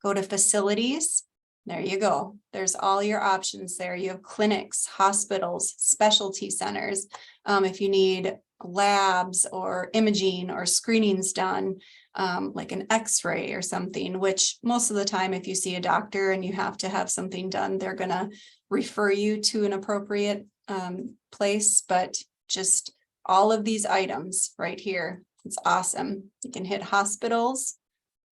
Go to facilities. There you go. There's all your options there. You have clinics, hospitals, specialty centers. If you need labs or imaging or screenings done, like an x-ray or something, which most of the time, if you see a doctor and you have to have something done, they're going to refer you to an appropriate place. But just all of these items right here, it's awesome. You can hit hospitals.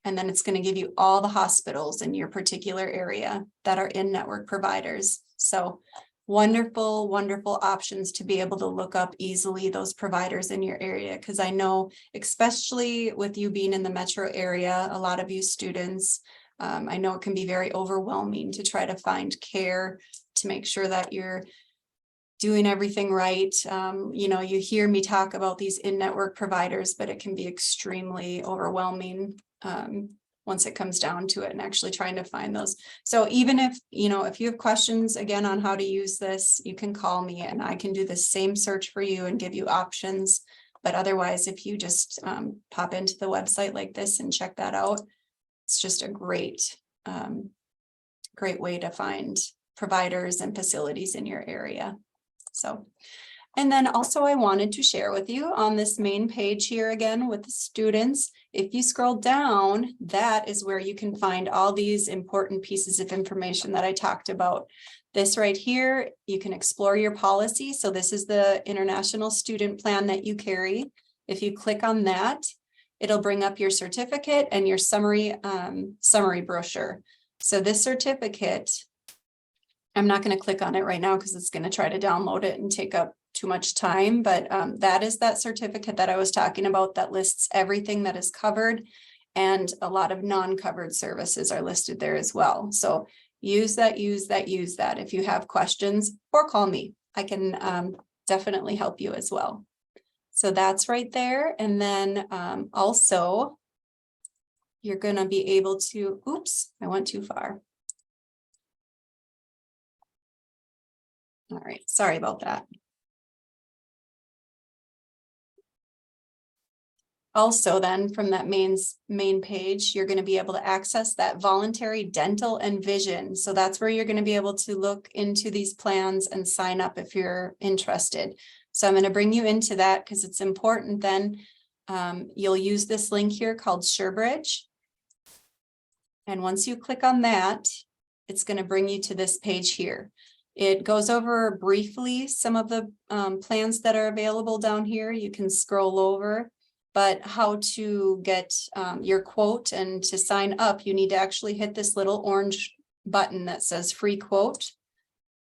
And then it's going to give you all the hospitals in your particular area that are in-network providers. So wonderful, wonderful options to be able to look up easily those providers in your area. Because I know, especially with you being in the metro area, a lot of you students, I know it can be very overwhelming to try to find care, to make sure that you're doing everything right. You know, you hear me talk about these in-network providers, but it can be extremely overwhelming once it comes down to it and actually trying to find those. So even if, you know, if you have questions again on how to use this, you can call me and I can do the same search for you and give you options. But otherwise, if you just pop into the website like this and check that out, it's just a great, great way to find providers and facilities in your area. So, and then also I wanted to share with you on this main page here again with the students, if you scroll down, that is where you can find all these important pieces of information that I talked about. This right here, you can explore your policy. So this is the international student plan that you carry. If you click on that, it'll bring up your certificate and your summary brochure. So this certificate, I'm not going to click on it right now because it's going to try to download it and take up too much time, but that is that certificate that I was talking about that lists everything that is covered, and a lot of non-covered services are listed there as well. So use that, use that, use that. If you have questions, or call me, I can definitely help you as well. So that's right there. And then also you're going to be able to, oops, I went too far. All right, sorry about that. Also then from that main page, you're going to be able to access that voluntary dental and vision. So that's where you're going to be able to look into these plans and sign up if you're interested. So I'm going to bring you into that because it's important. Then you'll use this link here called SureBridge. And once you click on that, it's going to bring you to this page here. It goes over briefly some of the plans that are available down here. You can scroll over. But how to get your quote, and to sign up, you need to actually hit this little orange button that says free quote.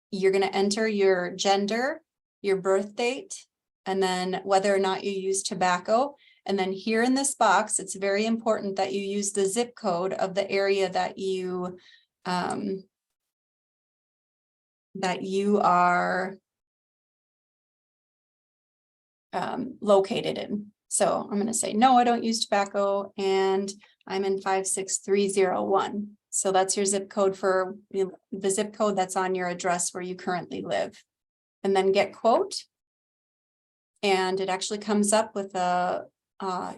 You're going to enter your gender, your birth date, and then whether or not you use tobacco. And then here in this box, it's very important that you use the zip code of the area that you are located in. So I'm going to say, no, I don't use tobacco, and I'm in 56301. So that's your zip code for the zip code that's on your address where you currently live. And then get quote. and it actually comes up with all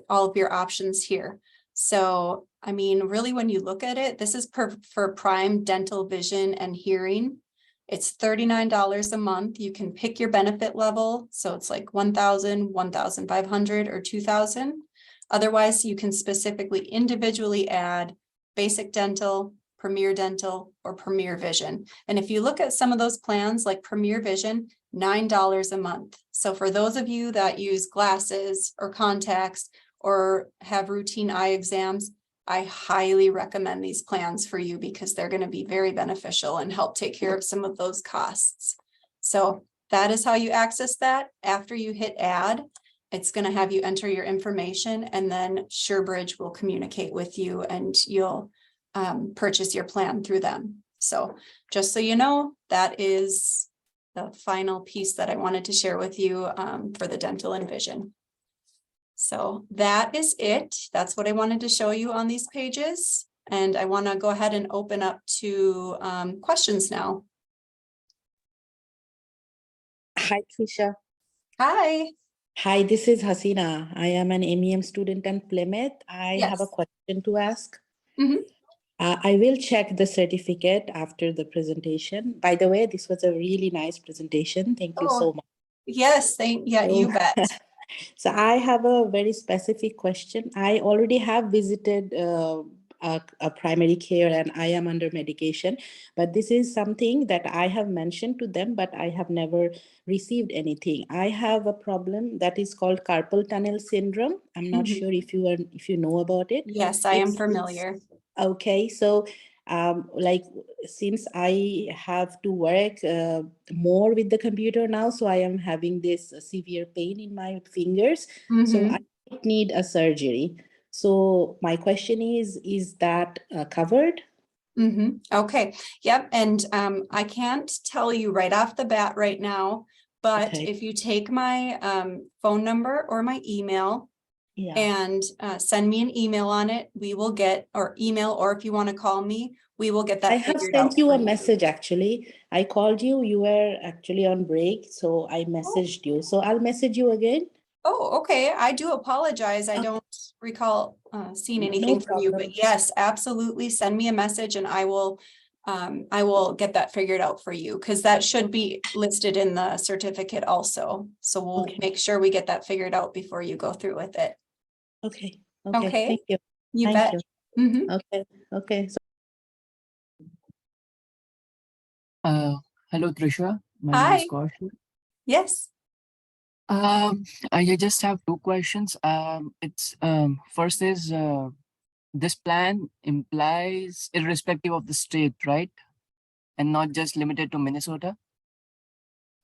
of your options here. So, I mean, really, when you look at it, this is for prime dental, vision, and hearing. It's $39 a month. You can pick your benefit level. So it's like 1,000, 1,500, or 2,000. Otherwise, you can specifically individually add basic dental, premier dental, or premier vision. And if you look at some of those plans like premier vision, $9 a month. So for those of you that use glasses or contacts or have routine eye exams, I highly recommend these plans for you because they're going to be very beneficial and help take care of some of those costs. So that is how you access that. After you hit add, it's going to have you enter your information, and then SureBridge will communicate with you and you'll purchase your plan through them. So just so you know, that is the final piece that I wanted to share with you for the dental and vision. So that is it. That's what I wanted to show you on these pages. And I want to go ahead and open up to questions now. Hi, Trisha. Hi. Hi, this is Hasina. I am an MEM student in Plymouth. I have a question to ask. Mhm. I will check the certificate after the presentation. By the way, this was a really nice presentation. Thank you so much. Yes, you bet. So I have a very specific question. I already have visited a primary care and I am under medication, but this is something that I have mentioned to them, but I have never received anything. I have a problem that is called carpal tunnel syndrome. I'm not sure if you know about it. Yes, I am familiar. Okay, so like since I have to work more with the computer now, so I am having this severe pain in my fingers. So I need a surgery. So my question is that covered? Okay. Yep. And I can't tell you right off the bat right now, but if you take my phone number or my email, and send me an email on it, we will get, or email, or if you want to call me, we will get that I have figured out. sent you a message actually. I called you, you were actually on break, so I messaged you. So I'll message you again. Oh, okay. I do apologize. I don't recall seeing anything from you, but yes, absolutely. Send me a message and I will get that figured out for you, because that should be listed in the certificate also. So we'll make sure we get that figured out before you go through with it. Okay. Okay. Thank you. You bet. Okay. So Hello, Trisha. My name Hi. is Kaushal. Yes. I just have two questions. It's first is this plan implies irrespective of the state, right? And not just limited to Minnesota.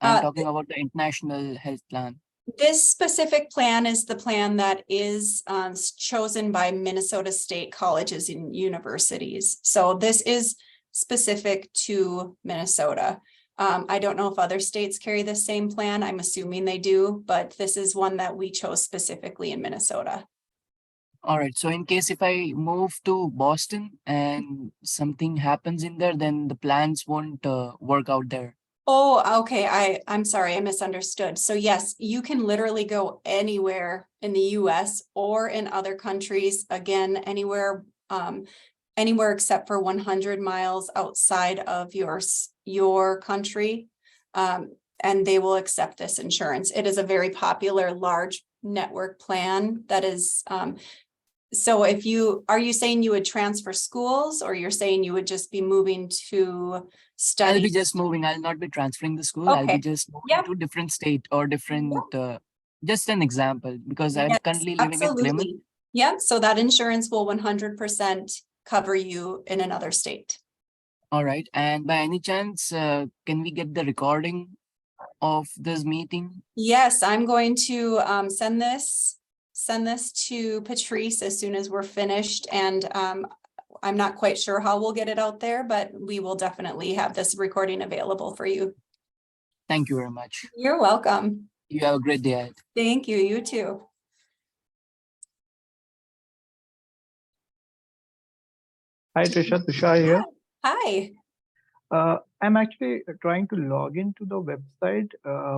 I'm talking about the international health plan. This specific plan is the plan that is chosen by Minnesota state colleges and universities. So this is specific to Minnesota. I don't know if other states carry the same plan. I'm assuming they do, but this is one that we chose specifically in Minnesota. All right. So in case if I move to Boston and something happens in there, then the plans won't work out there. Oh, okay. I'm sorry, I misunderstood. So yes, you can literally go anywhere in the US or in other countries, again, anywhere except for 100 miles outside of your country. And they will accept this insurance. It is a very popular large network plan that is so are you saying you would transfer schools, or you're saying you would just be moving to study? I'll be just moving. I'll not be transferring the school. I'll be just moving to different state or different, just an example, because I'm currently living in Plymouth. Yeah, so that insurance will 100% cover you in another state. All right. And by any chance, can we get the recording of this meeting? Yes, I'm going to send this to Patrice as soon as we're finished. And I'm not quite sure how we'll get it out there, but we will definitely have this recording available for you. Thank you very much. You're welcome. You have a great day ahead. Thank you. You too. Hi, Trisha. Tushar here. Hi. I'm actually trying to log into the website,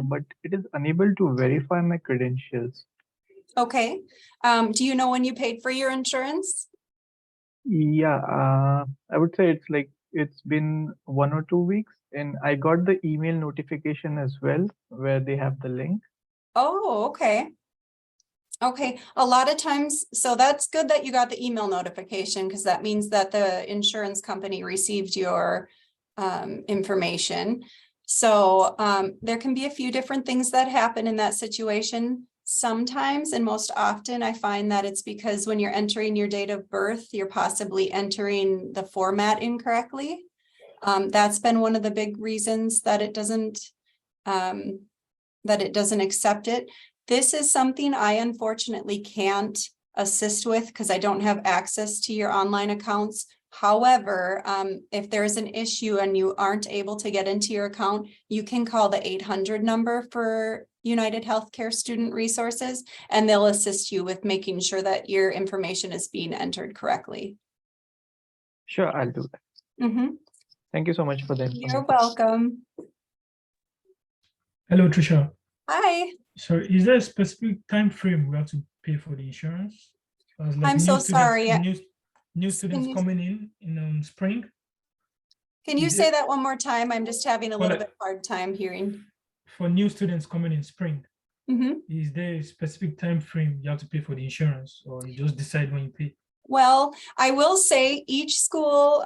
but it is unable to verify my credentials. Okay. Do you know when you paid for your insurance? Yeah, I would say it's been 1 or 2 weeks, and I got the email notification as well, where they have the link. Oh, okay. Okay, a lot of times, so that's good that you got the email notification because that means that the insurance company received your information. So there can be a few different things that happen in that situation. Sometimes and most often I find that it's because when you're entering your date of birth, you're possibly entering the format incorrectly. That's been one of the big reasons that it doesn't accept it. This is something I unfortunately can't assist with because I don't have access to your online accounts. However, if there's an issue and you aren't able to get into your account, you can call the 800 number for United Healthcare Student Resources, and they'll assist you with making sure that your information is being entered correctly. Sure, I'll do that. Thank you so much for the information. You're welcome. Hello, Trisha. Hi. So is there a specific time frame we have to pay for the insurance? As like I'm so sorry. New students coming in spring. Can you Is say it- that one more time? I'm just having a Well, little bit hard time hearing. For new students coming in spring, Mhm. is there a specific time frame you have to pay for the insurance, or you just decide when you pay? Well, I will say each school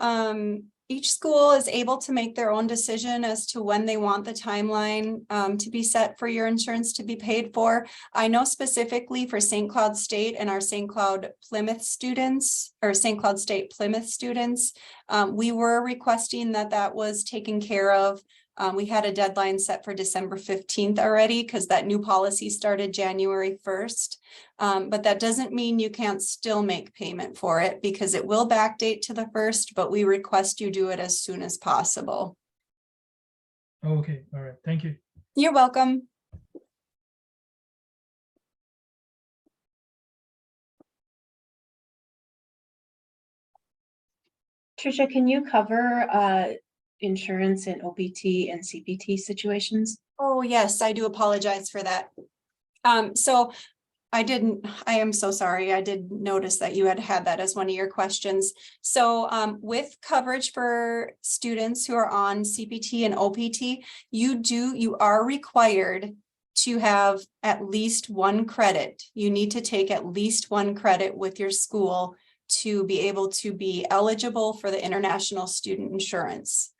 is able to make their own decision as to when they want the timeline to be set for your insurance to be paid for. I know specifically for St. Cloud State and our St. Cloud Plymouth students, or St. Cloud State Plymouth students, we were requesting that was taken care of. We had a deadline set for December 15th already because that new policy started January 1st. But that doesn't mean you can't still make payment for it because it will backdate to the 1st, but we request you do it as soon as possible. Oh, okay, all right, thank you. You're welcome. Trisha, can you cover insurance in OPT and CPT situations? Oh, yes, I do apologize for that. So I am so sorry. I did notice that you had that as one of your questions. So with coverage for students who are on CPT and OPT, you are required to have at least one credit. You need to take at least one credit with your school to be able to be eligible for the international student insurance.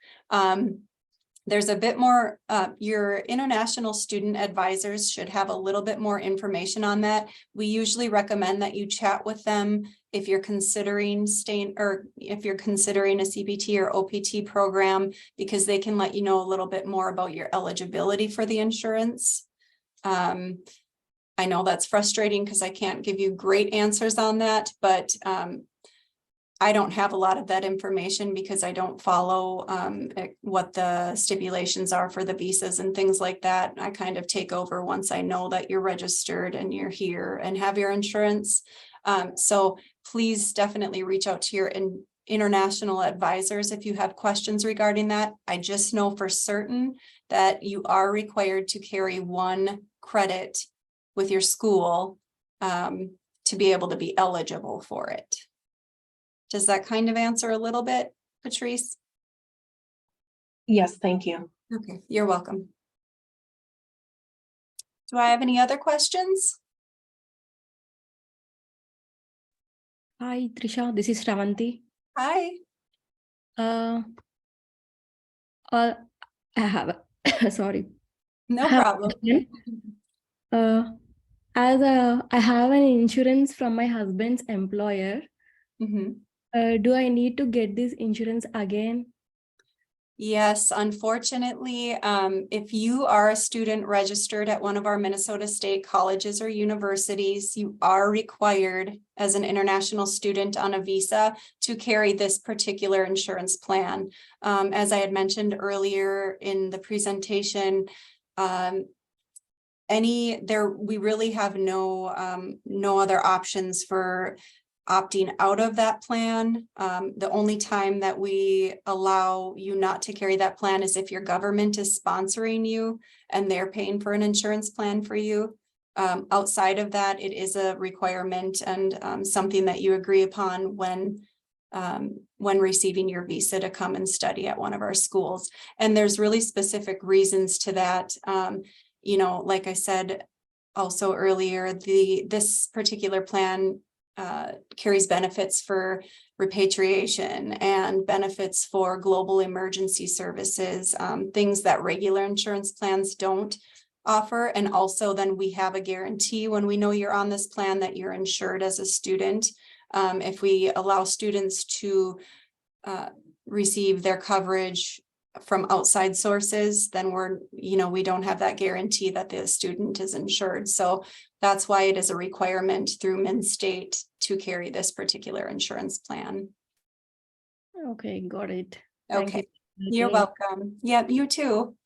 There's a bit more, your international student advisors should have a little bit more information on that. We usually recommend that you chat with them if you're considering staying, or if you're considering a CPT or OPT program, because they can let you know a little bit more about your eligibility for the insurance. I know that's frustrating because I can't give you great answers on that, but I don't have a lot of that information because I don't follow what the stipulations are for the visas and things like that. I kind of take over once I know that you're registered and you're here and have your insurance. So please definitely reach out to your international advisors if you have questions regarding that. I just know for certain that you are required to carry one credit with your school to be able to be eligible for it. Does that kind of answer a little bit, Patrice? Yes, thank you. Okay, you're welcome. Do I have any other questions? Hi, Trisha. This is Shravanti. Hi. I have sorry. No I have a problem. question. I have an insurance from my husband's employer. Mhm. Do I need to get this insurance again? Yes, unfortunately, if you are a student registered at one of our Minnesota State colleges or universities, you are required as an international student on a visa to carry this particular insurance plan. As I had mentioned earlier in the presentation, we really have no other options for opting out of that plan. The only time that we allow you not to carry that plan is if your government is sponsoring you and they're paying for an insurance plan for you. Outside of that, it is a requirement and something that you agree upon when receiving your visa to come and study at one of our schools. And there's really specific reasons to that. You know, like I said also earlier, this particular plan carries benefits for repatriation and benefits for global emergency services, things that regular insurance plans don't offer. And also then we have a guarantee when we know you're on this plan that you're insured as a student. If we allow students to receive their coverage from outside sources, then we don't have that guarantee that the student is insured. So that's why it is a requirement through MnState to carry this particular insurance plan. Okay, got it. Thank Okay, you. you're welcome. Yep, you too.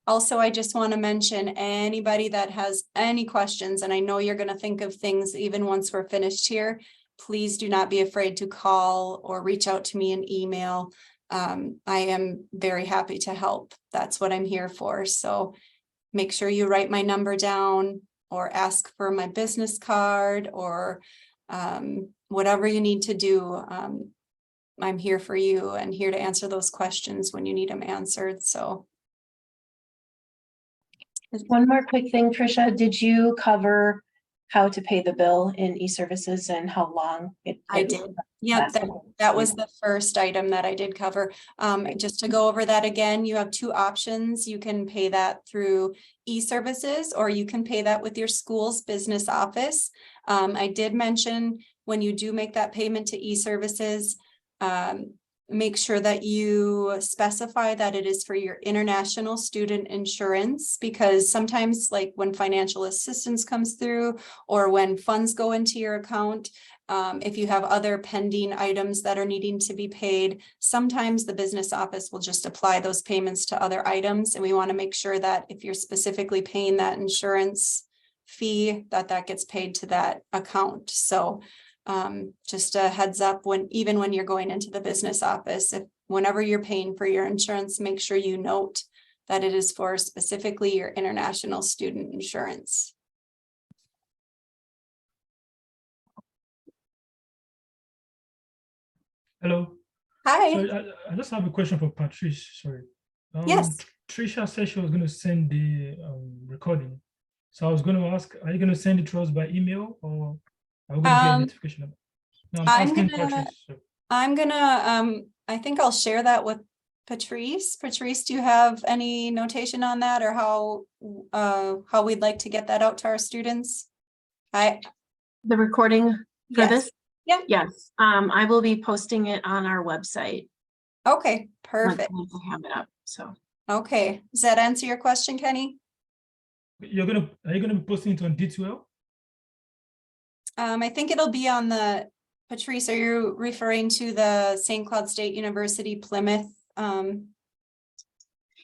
Also, I just want to mention anybody that has any questions, and I know you're going to think of things even once we're finished here, please do not be afraid to call or reach out to me in email. I am very happy to help. That's what I'm here for. So make sure you write my number down or ask for my business card or whatever you need to do. I'm here for you and here to answer those questions when you need them answered. So. One more quick thing, Tricia, did you cover how to pay the bill in e-services and how long I did. Yep, that was the first item that I did cover. Just to go over that again, you have two options. You can pay that through e-services or you can pay that with your school's business office. I did mention when you do make that payment to e-services, make sure that you specify that it is for your international student insurance, because sometimes like when financial assistance comes through or when funds go into your account, if you have other pending items that are needing to be paid, sometimes the business office will just apply those payments to other items. And we want to make sure that if you're specifically paying that insurance fee, that gets paid to that account. So just a heads up, even when you're going into the business office, whenever you're paying for your insurance, make sure you note that it is for specifically your international student insurance. Hello. Hi. So I just have a question for Patrice. Sorry. Yes. Tricia said she was going to send the recording. So I was going to ask, are you going to send it to us by email or are we going to get a notification? No, I'm asking Patrice. So. I think I'll share that with Patrice. Patrice, do you have any notation on that or how we'd like to get that out to our students? The recording for this? Yeah. Yes. I will be posting it on our website. Okay, perfect. Once I have it up. So. Okay. Does that answer your question, Kenny? Are you gonna be posting it on D2L? I think it'll be on the Patrice, are you referring to the St. Cloud State University Plymouth?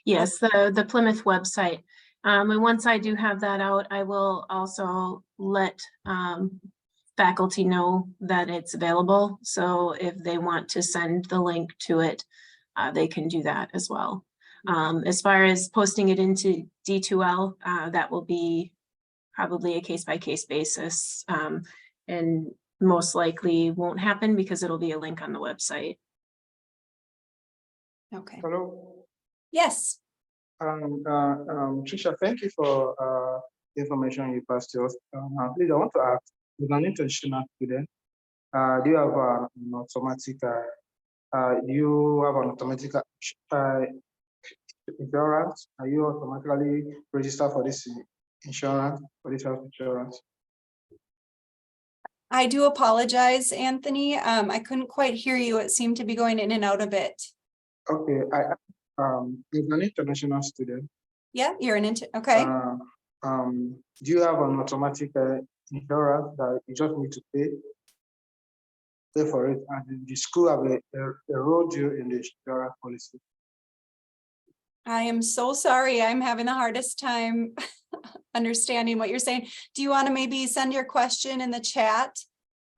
Yes, the Plymouth website. And once I do have that out, I will also let faculty know that it's available. So if they want to send the link to it, they can do that as well. As far as posting it into D2L, that will be probably a case-by-case basis. And most likely won't happen because it'll be a link on the website. Okay. Hello. Yes. Tricia, thank you for the information you passed to us. Please, I want to ask, as an international student, do you have an automatic? Do you have an automatic insurance? Are you automatically registered for this insurance, for this health insurance? I do apologize, Anthony. I couldn't quite hear you. It seemed to be going in and out a bit. Okay, as an international student. Yeah, you're okay. Do you have an automatic insurance that you just need to pay for it, and the school have enrolled you in the insurance policy? I am so sorry. I'm having the hardest time understanding what you're saying. Do you want to maybe send your question in the chat?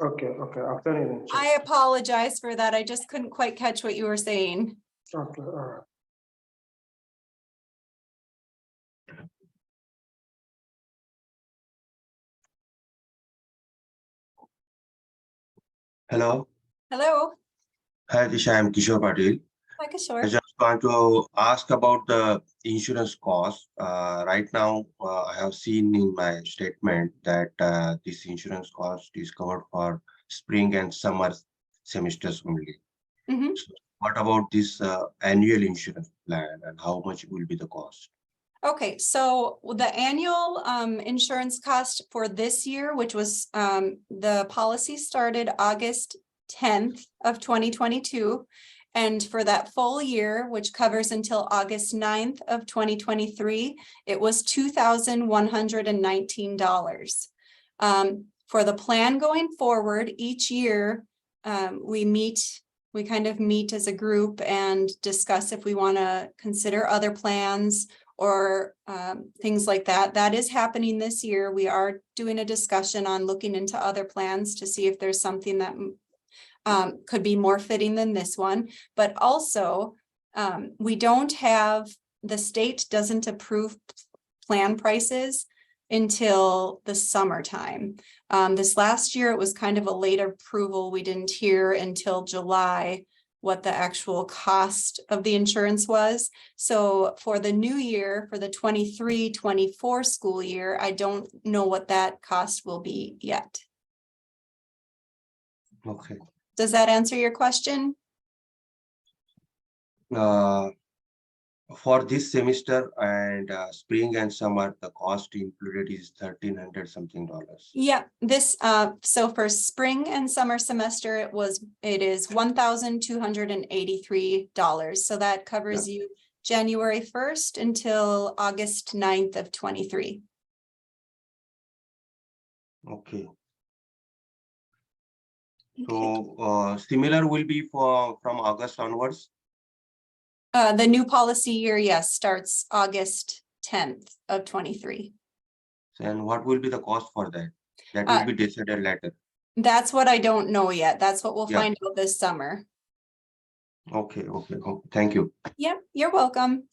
Okay, I'll send it in chat. I apologize for that. I just couldn't quite catch what you were saying. Okay, all right. Hello. Hello. Hi, Disha. I'm Kishore Patil. Hi, I Kishore. just want to ask about the insurance cost. Right now, I have seen in my statement that this insurance cost is covered for spring and summer semesters only. Mhm. So what about this annual insurance plan and how much will be the cost? Okay, so the annual insurance cost for this year, which was the policy started August 10th of 2022. And for that full year, which covers until August 9th of 2023, it was $2,119. For the plan going forward, each year we kind of meet as a group and discuss if we want to consider other plans or things like that. That is happening this year. We are doing a discussion on looking into other plans to see if there's something that could be more fitting than this one. But also, we don't have, the state doesn't approve plan prices until the summertime. This last year, it was kind of a late approval. We didn't hear until July what the actual cost of the insurance was. So for the new year, for the 23-24 school year, I don't know what that cost will be yet. Okay. Does that answer your question? For this semester and spring and summer, the cost included is $1,300 something. Yeah, this so for spring and summer semester, it is $1,283. So that covers you January 1st until August 9th of 23. Okay. So similar will be from August onwards. The new policy year, yes, starts August 10th of 23. And what will be the cost for that? That will be decided later. That's what I don't know yet. That's what we'll find out this summer. Okay. Thank you. Yep, you're welcome.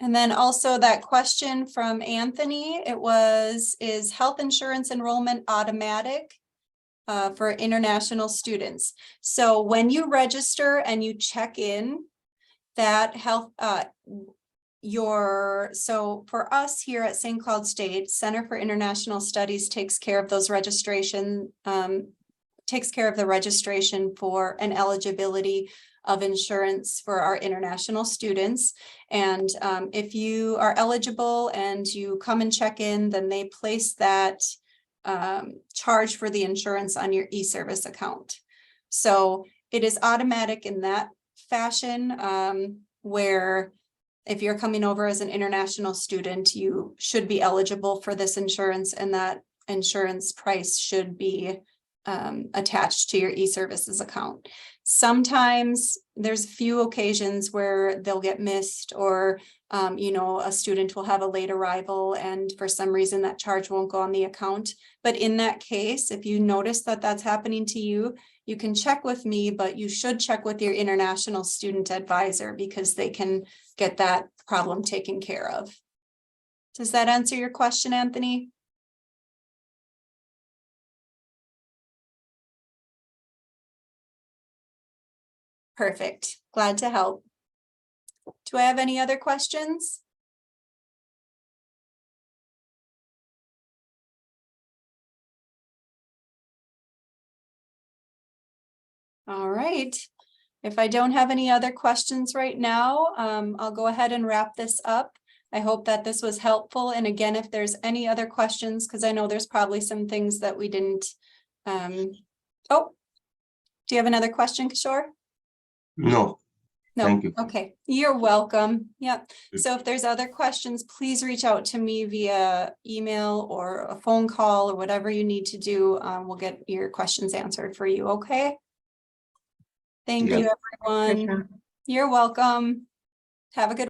And then also that question from Anthony, is health insurance enrollment automatic for international students? So when you register and you check in, that health, so for us here at St. Cloud State, Center for International Studies takes care of those takes care of the registration for an eligibility of insurance for our international students. And if you are eligible and you come and check in, then they place that charge for the insurance on your e-service account. So it is automatic in that fashion, where if you're coming over as an international student, you should be eligible for this insurance, and that insurance price should be attached to your e-services account. Sometimes there's a few occasions where they'll get missed, or a student will have a late arrival and for some reason that charge won't go on the account. But in that case, if you notice that that's happening to you, you can check with me, but you should check with your international student advisor because they can get that problem taken care of. Does that answer your question, Anthony? Perfect. Glad to help. Do I have any other questions? All right. If I don't have any other questions right now, I'll go ahead and wrap this up. I hope that this was helpful. And again, if there's any other questions, because I know there's probably some things that we didn't. Oh, do you have another question, Kishore? No. No. Thank you. Okay, you're welcome. Yep. So if there's other questions, please reach out to me via email or a phone call or whatever you need to do. We'll get your questions answered for you. Okay. Thank you, everyone. Sure. You're welcome. Have a good